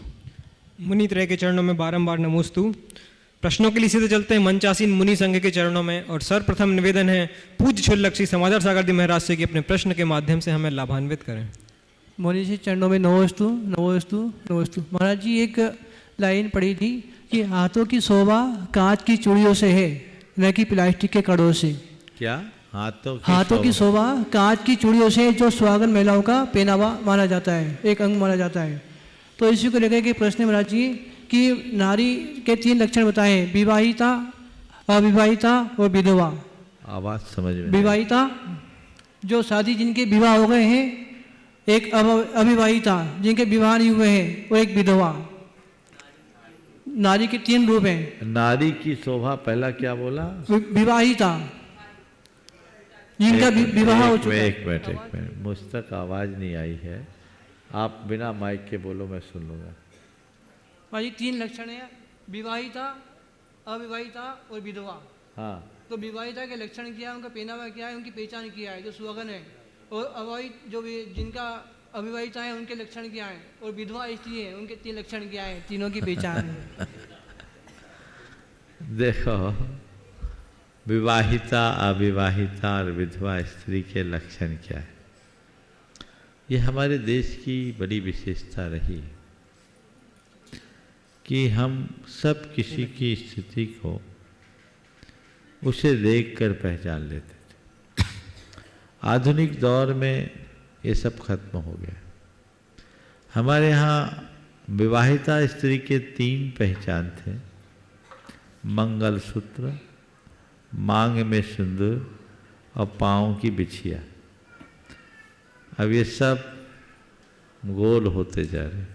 मुनि त्रय के चरणों में बारंबार नमोस्तु। प्रश्नों के लिए सीधे चलते हैं मंचासीन मुनि संघ के चरणों में। और सर्वप्रथम निवेदन है पूज्य शुल्लक श्री समाधार सागर जी महाराज से कि अपने प्रश्न के माध्यम से हमें लाभान्वित करें। मुनि जी चरणों में नमोस्तु नमोस्तु नमोस्तु। महाराज जी एक लाइन पढ़ी थी कि हाथों की शोभा कांच की चूड़ियों से है न कि प्लास्टिक के कड़ों से। क्या? हाथों की शोभा कांच की चूड़ियों से, जो सुहागन महिलाओं का पहनावा माना जाता है, एक अंग माना जाता है। तो इसी को लेकर के प्रश्न महाराज जी कि नारी के 3 लक्षण बताए, विवाहिता, अविवाहिता और विधवा। आवाज समझ में। विवाहिता जो शादी जिनके विवाह हो गए हैं, एक अविवाहिता जिनके विवाह नहीं हुए हैं, और एक विधवा। नारी के 3 रूप हैं। नारी की शोभा पहला क्या बोला? विवाहिता जिनका विवाह हो चुका है। एक मिनट मुझ तक आवाज नहीं आई है, आप बिना माइक के बोलो, मैं सुन लूँगा। भाई 3 लक्षण है, विवाहिता, अविवाहिता और विधवा। हाँ। तो विवाहिता के लक्षण क्या है, उनका पहनावा क्या है, उनकी पहचान क्या है, जो सुहागन है। और अविवाहित जो जिनका अविवाहिता है उनके लक्षण क्या है, और विधवा स्त्री है उनके 3 लक्षण क्या है, तीनों की पहचान है। देखो, विवाहिता, अविवाहिता और विधवा स्त्री के लक्षण क्या है, ये हमारे देश की बड़ी विशेषता रही कि हम सब किसी की स्थिति को उसे देखकर पहचान लेते थे। आधुनिक दौर में ये सब खत्म हो गया। हमारे यहाँ विवाहिता स्त्री के 3 पहचान थे, मंगलसूत्र, मांग में सिंदूर और पाँव की बिछिया। अब ये सब गोल होते जा रहे।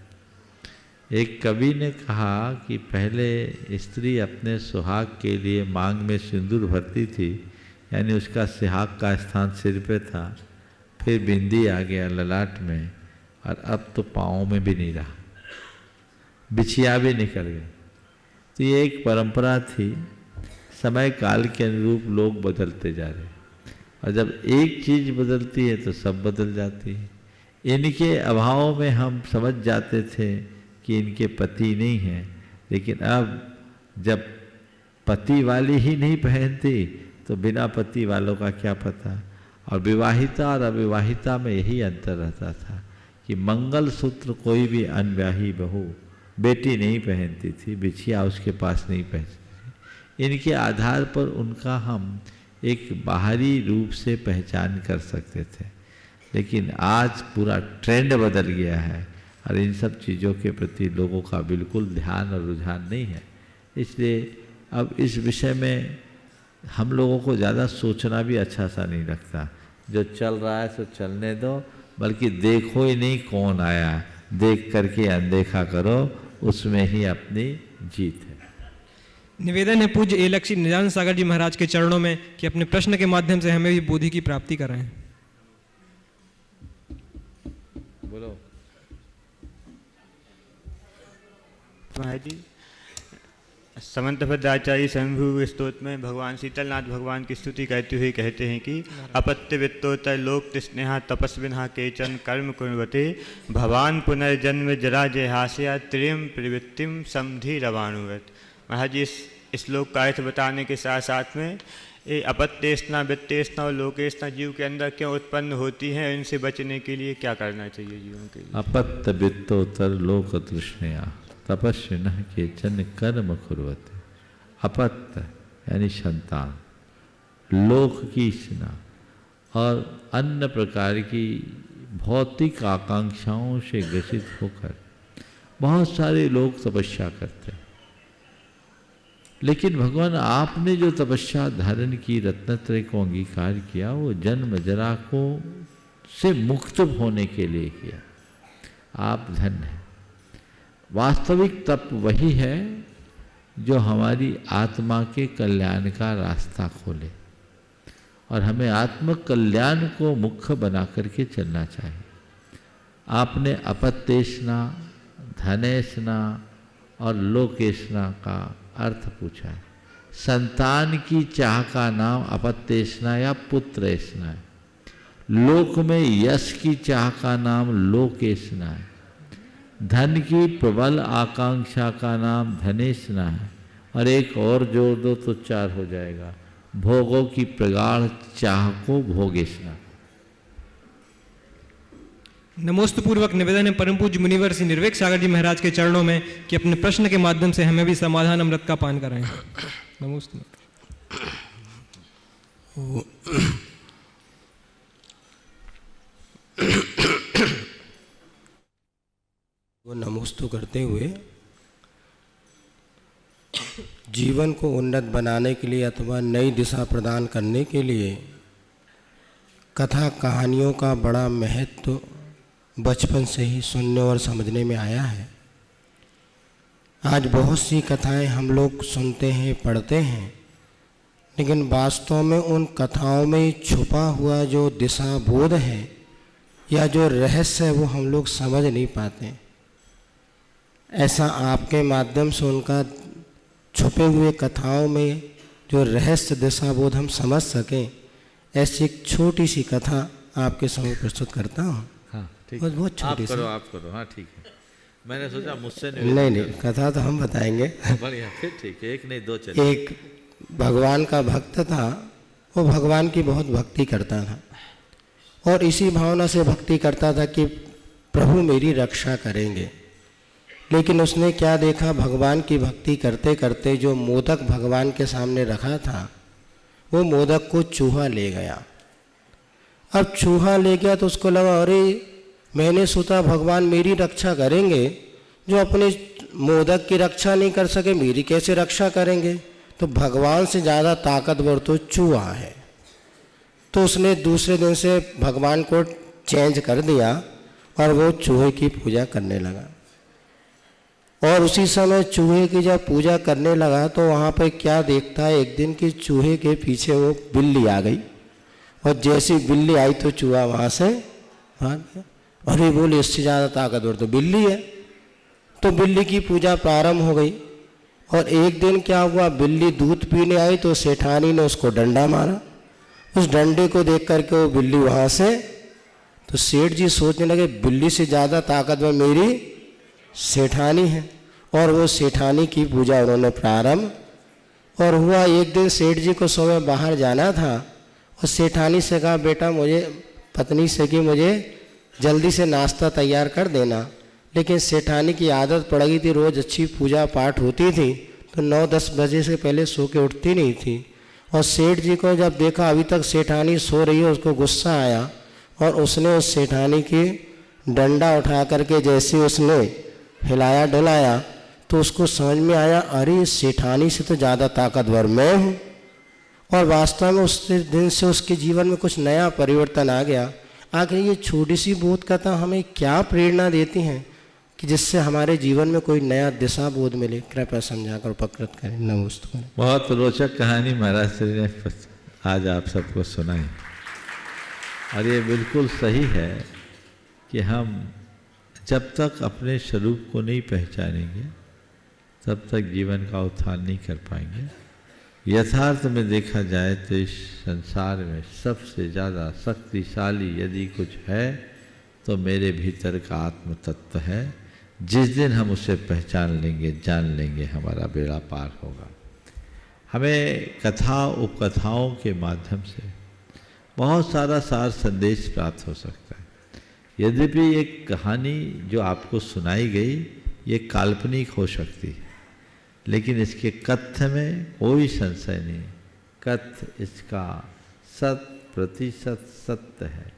एक कवि ने कहा कि पहले स्त्री अपने सुहाग के लिए मांग में सिंदूर भरती थी, यानी उसका सुहाग का स्थान सिर पे था, फिर बिंदी आ गया ललाट में, और अब तो पाँव में भी नहीं रहा, बिछिया भी निकल गई। तो ये एक परंपरा थी। समय काल के अनुरूप लोग बदलते जा रहे, और जब एक चीज़ बदलती है तो सब बदल जाती है। इनके अभाव में हम समझ जाते थे कि इनके पति नहीं हैं, लेकिन अब जब पति वाली ही नहीं पहनती तो बिना पति वालों का क्या पता। और विवाहिता और अविवाहिता में यही अंतर रहता था कि मंगलसूत्र कोई भी अनब्याही बहू बेटी नहीं पहनती थी, बिछिया उसके पास नहीं पहनती थी। इनके आधार पर उनका हम एक बाहरी रूप से पहचान कर सकते थे, लेकिन आज पूरा ट्रेंड बदल गया है और इन सब चीज़ों के प्रति लोगों का बिल्कुल ध्यान और रुझान नहीं है। इसलिए अब इस विषय में हम लोगों को ज़्यादा सोचना भी अच्छा सा नहीं लगता। जो चल रहा है सो चलने दो, बल्कि देखो ही नहीं कौन आया, देख करके अनदेखा करो, उसमें ही अपनी जीत है। निवेदन है पूज्य एलक्षी निजानंद सागर जी महाराज के चरणों में कि अपने प्रश्न के माध्यम से हमें भी बुद्धि की प्राप्ति कराएं। बोलो। महाराज जी, समंतभद्राचार्य शंभु स्तोत्र में भगवान शीतलनाथ भगवान की स्तुति करते हुए कहते हैं कि अपत्य वित्तोत्तर लोक तृष्णा तपस्विना केचन कर्म कुर्वते भवान पुनर्जन्म जरा जयहास्या त्रियम प्रवृत्तिम समधि रवाणुवत। महाराज जी, इस श्लोक का अर्थ बताने के साथ साथ में ये अपत्येष्णा वित्तेष्णा और लोकेष्णा जीव के अंदर क्यों उत्पन्न होती हैं, इनसे बचने के लिए क्या करना चाहिए जीवों के लिए? अपत्य वित्तोत्तर लोक तृष्णया तपस्विनः केचन कर्म कुर्वते। अपत्य यानी संतान, लोक की इच्छा और अन्य प्रकार की भौतिक आकांक्षाओं से ग्रसित होकर बहुत सारे लोग तपस्या करते हैं, लेकिन भगवान आपने जो तपस्या धारण की, रत्नत्रय को अंगीकार किया, वो जन्म जरा को से मुक्त होने के लिए किया। आप धन्य हैं। वास्तविक तप वही है जो हमारी आत्मा के कल्याण का रास्ता खोले, और हमें आत्म कल्याण को मुख्य बना करके चलना चाहिए। आपने अपत्येष्णा, धनेष्णा और लोकेष्णा का अर्थ पूछा है। संतान की चाह का नाम अपत्येष्णा या पुत्रेष्णा है। लोक में यश की चाह का नाम लोकेष्णा है। धन की प्रबल आकांक्षा का नाम धनेष्णा है। और एक और जोड़ दो तो 4 हो जाएगा, भोगों की प्रगाढ़ चाह को भोगेष्णा। नमोस्तु पूर्वक निवेदन है परम पूज्य मुनिवर श्री निर्वेक सागर जी महाराज के चरणों में कि अपने प्रश्न के माध्यम से हमें भी समाधान अमृत का पान कराएं। नमोस्तु। वो नमोस्तु करते हुए जीवन को उन्नत बनाने के लिए अथवा नई दिशा प्रदान करने के लिए कथा कहानियों का बड़ा महत्व बचपन से ही सुनने और समझने में आया है। आज बहुत सी कथाएं हम लोग सुनते हैं, पढ़ते हैं, लेकिन वास्तव में उन कथाओं में छुपा हुआ जो दिशा बोध है या जो रहस्य है वो हम लोग समझ नहीं पाते। ऐसा आपके माध्यम से उनका छुपे हुए कथाओं में जो रहस्य दिशा बोध हम समझ सकें, ऐसी एक छोटी सी कथा आपके सामने प्रस्तुत करता हूँ। हाँ, ठीक। बहुत छोटी सी। आप करो। हाँ, ठीक है। मैंने सोचा मुझसे नहीं, कथा तो हम बताएंगे। बढ़िया, फिर ठीक है। एक नहीं दो चलिए। एक भगवान का भक्त था, वो भगवान की बहुत भक्ति करता था और इसी भावना से भक्ति करता था कि प्रभु मेरी रक्षा करेंगे। लेकिन उसने क्या देखा, भगवान की भक्ति करते करते जो मोदक भगवान के सामने रखा था, वो मोदक को चूहा ले गया। अब चूहा ले गया तो उसको लगा, अरे मैंने सोचा भगवान मेरी रक्षा करेंगे, जो अपने मोदक की रक्षा नहीं कर सके मेरी कैसे रक्षा करेंगे। तो भगवान से ज़्यादा ताकतवर तो चूहा है। तो उसने दूसरे दिन से भगवान को चेंज कर दिया और वो चूहे की पूजा करने लगा। और उसी समय चूहे की जब पूजा करने लगा तो वहाँ पे क्या देखता है, एक दिन की चूहे के पीछे वो बिल्ली आ गई और जैसी बिल्ली आई तो चूहा वहाँ से भाग गया। अरे बोले इससे ज़्यादा ताकतवर तो बिल्ली है। तो बिल्ली की पूजा प्रारंभ हो गई। और एक दिन क्या हुआ, बिल्ली दूध पीने आई तो सेठानी ने उसको डंडा मारा। उस डंडे को देख करके वो बिल्ली वहाँ से, तो सेठ जी सोचने लगे बिल्ली से ज़्यादा ताकतवर मेरी सेठानी है। और वो सेठानी की पूजा उन्होंने प्रारंभ। और हुआ एक दिन सेठ जी को सुबह बाहर जाना था और सेठानी से कहा बेटा मुझे, पत्नी से कि मुझे जल्दी से नाश्ता तैयार कर देना। लेकिन सेठानी की आदत पड़ गई थी, रोज़ अच्छी पूजा पाठ होती थी तो 9-10 बजे से पहले सो के उठती नहीं थी। और सेठ जी को जब देखा अभी तक सेठानी सो रही है, उसको गुस्सा आया और उसने उस सेठानी की डंडा उठा करके जैसे उसने हिलाया डुलाया तो उसको समझ में आया अरे सेठानी से तो ज़्यादा ताकतवर मैं हूँ। और वास्तव में उस दिन से उसके जीवन में कुछ नया परिवर्तन आ गया। आखिर ये छोटी सी बोध कथा हमें क्या प्रेरणा देती हैं कि जिससे हमारे जीवन में कोई नया दिशा बोध मिले। कृपया समझाकर उपकृत करें। नमस्ते। बहुत रोचक कहानी महाराज श्री ने आज आप सबको सुनाई। और ये बिल्कुल सही है कि हम जब तक अपने स्वरूप को नहीं पहचानेंगे तब तक जीवन का उत्थान नहीं कर पाएंगे। यथार्थ में देखा जाए तो इस संसार में सबसे ज़्यादा शक्तिशाली यदि कुछ है तो मेरे भीतर का आत्म तत्व है। जिस दिन हम उसे पहचान लेंगे, जान लेंगे, हमारा बेड़ा पार होगा। हमें कथा उपकथाओं के माध्यम से बहुत सारा सार संदेश प्राप्त हो सकता है। यद्यपि एक कहानी जो आपको सुनाई गई ये काल्पनिक हो सकती है, लेकिन इसके कथ्य में कोई संशय नहीं, कथ्य इसका 100% सत्य है।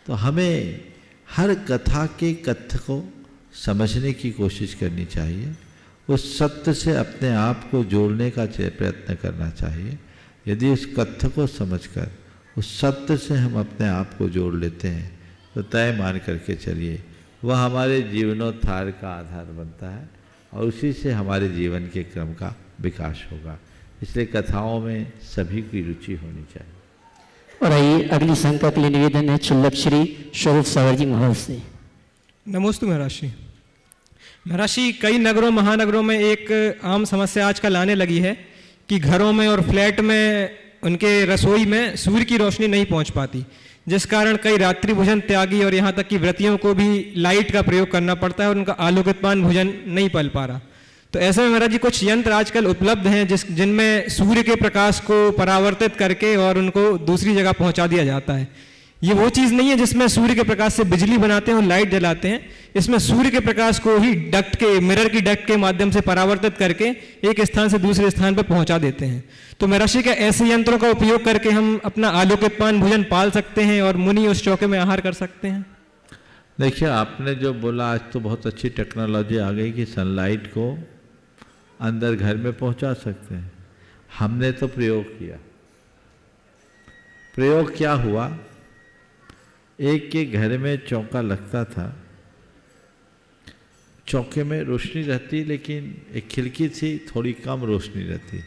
तो हमें हर कथा के कथ्य को समझने की कोशिश करनी चाहिए, उस सत्य से अपने आप को जोड़ने का प्रयत्न करना चाहिए। यदि उस कथ्य को समझकर उस सत्य से हम अपने आप को जोड़ लेते हैं तो तय मान करके चलिए वह हमारे जीवनोद्धार का आधार बनता है और उसी से हमारे जीवन के क्रम का विकास होगा। इसलिए कथाओं में सभी की रुचि होनी चाहिए। और आइए अगली शंका के लिए निवेदन है क्षुल्लक श्री स्वरूप सागर जी महाराज से। नमोस्तु महाराज श्री। महाराज श्री, कई नगरों महानगरों में एक आम समस्या आजकल आने लगी है कि घरों में और फ्लैट में उनके रसोई में सूर्य की रोशनी नहीं पहुंच पाती, जिस कारण कई रात्रि भोजन त्यागी और यहाँ तक कि व्रतियों को भी लाइट का प्रयोग करना पड़ता है और उनका आलोकितमान भोजन नहीं पल पा रहा। तो ऐसे में महाराज जी कुछ यंत्र आजकल उपलब्ध हैं जिनमें सूर्य के प्रकाश को परावर्तित करके और उनको दूसरी जगह पहुँचा दिया जाता है। ये वो चीज़ नहीं है जिसमें सूर्य के प्रकाश से बिजली बनाते हैं और लाइट जलाते हैं। इसमें सूर्य के प्रकाश को ही डक्ट के, मिरर की डक्ट के माध्यम से परावर्तित करके एक स्थान से दूसरे स्थान पर पहुंचा देते हैं। तो महाराज, क्या ऐसे यंत्रों का उपयोग करके हम अपना आलोकितमान भोजन पाल सकते हैं और मुनि उस चौके में आहार कर सकते हैं? देखिए, आपने जो बोला आज तो बहुत अच्छी टेक्नोलॉजी आ गई कि सनलाइट को अंदर घर में पहुंचा सकते हैं। हमने तो प्रयोग किया। प्रयोग क्या हुआ, एक के घर में चौका लगता था, चौके में रोशनी रहती लेकिन एक खिड़की थी, थोड़ी कम रोशनी रहती।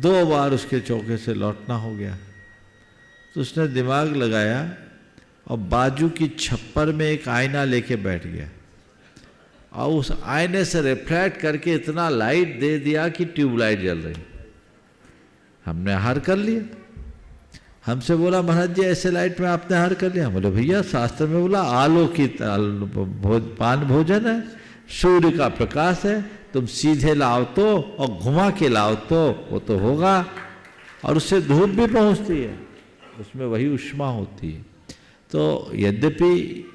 2 बार उसके चौके से लौटना हो गया तो उसने दिमाग लगाया और बाजू की छप्पर में एक आईना लेके बैठ गया और उस आईने से रिफ्लेक्ट करके इतना लाइट दे दिया कि ट्यूबलाइट जल रही। हमने आहार कर लिया। हमसे बोला, महाराज जी ऐसे लाइट में आपने आहार कर लिया? बोले भैया शास्त्र में बोला आलोकित पान भोजन है, सूर्य का प्रकाश है, तुम सीधे लाओ तो और घुमा के लाओ तो वो तो होगा। और उससे धूप भी पहुंचती है, उसमें वही उष्मा होती है। तो यद्यपि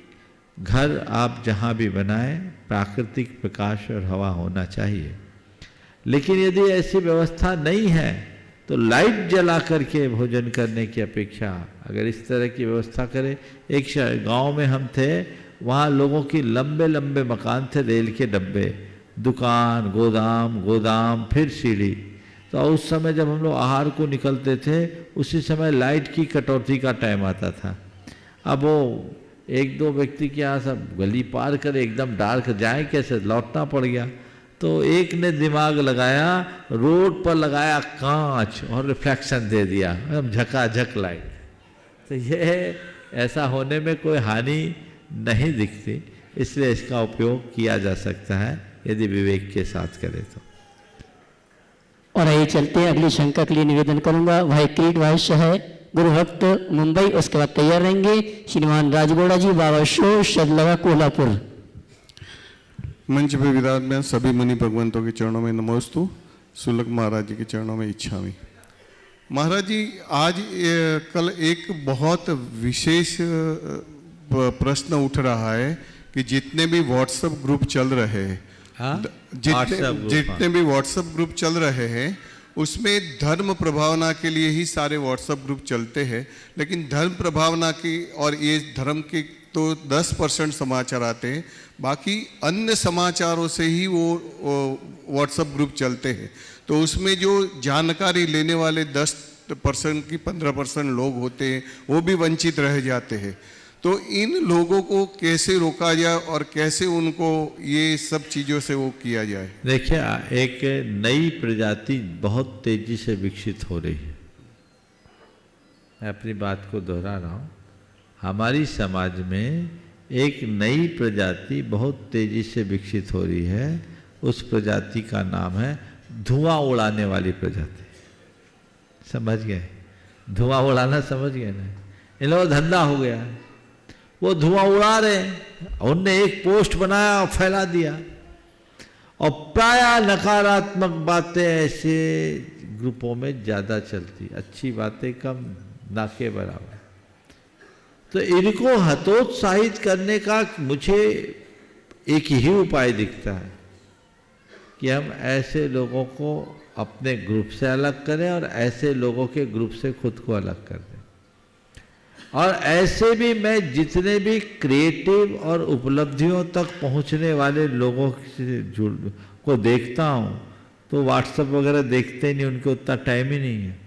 घर आप जहाँ भी बनाएं प्राकृतिक प्रकाश और हवा होना चाहिए, लेकिन यदि ऐसी व्यवस्था नहीं है तो लाइट जला करके भोजन करने की अपेक्षा अगर इस तरह की व्यवस्था करें। एक गांव में हम थे, वहाँ लोगों की लंबे लंबे मकान थे, रेल के डब्बे, दुकान, गोदाम, गोदाम, फिर सीढ़ी। तो उस समय जब हम लोग आहार को निकलते थे, उसी समय लाइट की कटौती का टाइम आता था। अब वो एक दो व्यक्ति के यहाँ सब गली पार कर एकदम डार्क जाए कैसे, लौटना पड़ गया। तो एक ने दिमाग लगाया, रोड पर लगाया कांच और रिफ्लेक्शन दे दिया, एकदम झकाझक लाइट। तो ये ऐसा होने में कोई हानि नहीं दिखती, इसलिए इसका उपयोग किया जा सकता है यदि विवेक के साथ करें तो। और आइए चलते हैं अगली शंका के लिए निवेदन करूंगा। भाई किरीट भाष्य है गुरु भक्त मुंबई, उसके बाद तैयार रहेंगे श्रीमान राजगौड़ा जी, बाबा शो शदलगा कोल्हापुर। मंच पर विराजमान सभी मुनि भगवंतों के चरणों में नमोस्तु, सुलग महाराज जी के चरणों में इच्छामि। महाराज जी, आज कल एक बहुत विशेष प्रश्न उठ रहा है कि जितने भी व्हाट्सएप ग्रुप चल रहे हैं, जितने भी व्हाट्सएप ग्रुप चल रहे हैं, उसमें धर्म प्रभावना के लिए ही सारे व्हाट्सएप ग्रुप चलते हैं, लेकिन धर्म प्रभावना की और ये धर्म के तो 10% समाचार आते हैं, बाकी अन्य समाचारों से ही वो व्हाट्सएप ग्रुप चलते हैं। तो उसमें जो जानकारी लेने वाले 10% की 15% लोग होते हैं, वो भी वंचित रह जाते हैं। तो इन लोगों को कैसे रोका जाए और कैसे उनको ये सब चीज़ों से वो किया जाए? देखिए, एक नई प्रजाति बहुत तेजी से विकसित हो रही है। मैं अपनी बात को दोहरा रहा हूँ, हमारी समाज में एक नई प्रजाति बहुत तेजी से विकसित हो रही है। उस प्रजाति का नाम है धुआं उड़ाने वाली प्रजाति। समझ गए? धुआं उड़ाना समझ गए ना? इन लोगों का धंधा हो गया है, वो धुआं उड़ा रहे हैं। उनने एक पोस्ट बनाया और फैला दिया, और प्राय नकारात्मक बातें ऐसे ग्रुपों में ज़्यादा चलती, अच्छी बातें कम, ना के बराबर। तो इनको हतोत्साहित करने का मुझे एक ही उपाय दिखता है कि हम ऐसे लोगों को अपने ग्रुप से अलग करें और ऐसे लोगों के ग्रुप से खुद को अलग कर दें। और ऐसे भी मैं जितने भी क्रिएटिव और उपलब्धियों तक पहुंचने वाले लोगों को देखता हूं, तो व्हाट्सएप वगैरह देखते नहीं, उनको उतना टाइम ही नहीं है,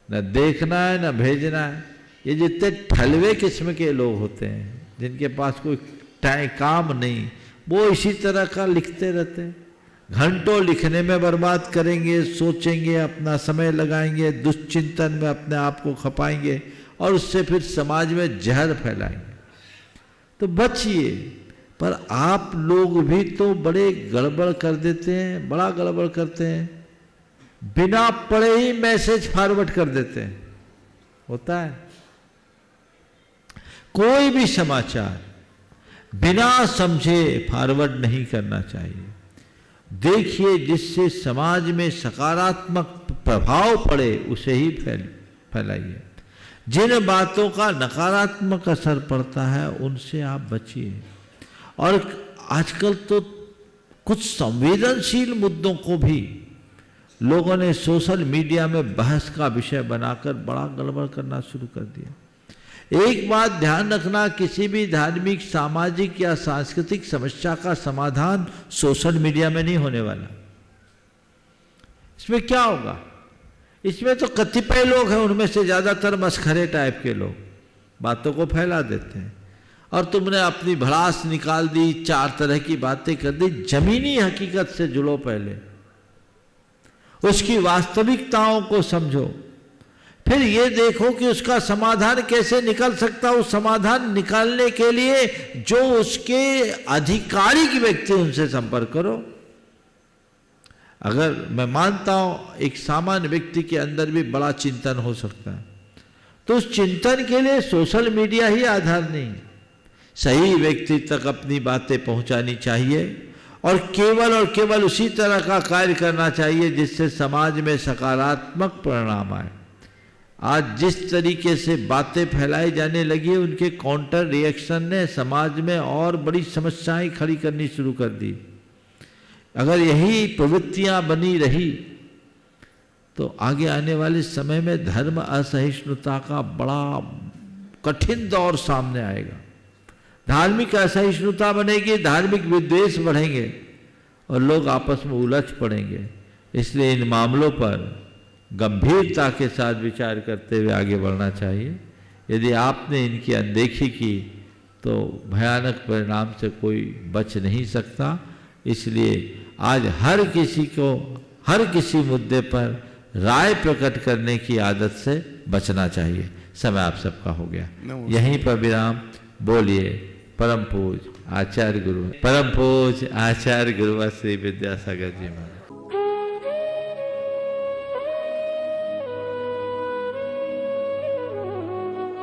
न देखना है न भेजना है। ये जितने ठलवे किस्म के लोग होते हैं, जिनके पास कोई काम नहीं, वो इसी तरह का लिखते रहते हैं। घंटों लिखने में बर्बाद करेंगे, सोचेंगे, अपना समय लगाएंगे, दुश्चिंतन में अपने आप को खपाएंगे और उससे फिर समाज में जहर फैलाएंगे। तो बचिए। पर आप लोग भी तो बड़े गड़बड़ कर देते हैं, बड़ा गड़बड़ करते हैं, बिना पढ़े ही मैसेज फॉरवर्ड कर देते हैं। होता है, कोई भी समाचार बिना समझे फॉरवर्ड नहीं करना चाहिए। देखिए, जिससे समाज में सकारात्मक प्रभाव पड़े उसे ही फैलाइए। जिन बातों का नकारात्मक असर पड़ता है उनसे आप बचिए। और आजकल तो कुछ संवेदनशील मुद्दों को भी लोगों ने सोशल मीडिया में बहस का विषय बनाकर बड़ा गड़बड़ करना शुरू कर दिया। एक बात ध्यान रखना, किसी भी धार्मिक, सामाजिक या सांस्कृतिक समस्या का समाधान सोशल मीडिया में नहीं होने वाला। इसमें क्या होगा? इसमें तो कतिपय लोग हैं, उनमें से ज़्यादातर मस्खरे टाइप के लोग बातों को फैला देते हैं, और तुमने अपनी भड़ास निकाल दी, 4 तरह की बातें कर दी। जमीनी हकीकत से जुड़ो, पहले उसकी वास्तविकताओं को समझो, फिर ये देखो कि उसका समाधान कैसे निकल सकता। उस समाधान निकालने के लिए जो उसके आधिकारिक व्यक्ति, उनसे संपर्क करो। अगर मैं मानता हूं एक सामान्य व्यक्ति के अंदर भी बड़ा चिंतन हो सकता है, तो उस चिंतन के लिए सोशल मीडिया ही आधार नहीं। सही व्यक्ति तक अपनी बातें पहुंचानी चाहिए और केवल उसी तरह का कार्य करना चाहिए जिससे समाज में सकारात्मक परिणाम आए। आज जिस तरीके से बातें फैलाई जाने लगी, उनके काउंटर रिएक्शन ने समाज में और बड़ी समस्याएं खड़ी करनी शुरू कर दी। अगर यही प्रवृत्तियां बनी रही तो आगे आने वाले समय में धर्म असहिष्णुता का बड़ा कठिन दौर सामने आएगा। धार्मिक असहिष्णुता बनेगी, धार्मिक विद्वेष बढ़ेंगे और लोग आपस में उलझ पड़ेंगे। इसलिए इन मामलों पर गंभीरता के साथ विचार करते हुए आगे बढ़ना चाहिए। यदि आपने इनकी अनदेखी की तो भयानक परिणाम से कोई बच नहीं सकता। इसलिए आज हर किसी को हर किसी मुद्दे पर राय प्रकट करने की आदत से बचना चाहिए। समय आप सबका हो गया, यहीं पर विराम। बोलिए परम पूज आचार्य गुरु, परम पूज आचार्य गुरु श्री विद्यासागर जी महाराज।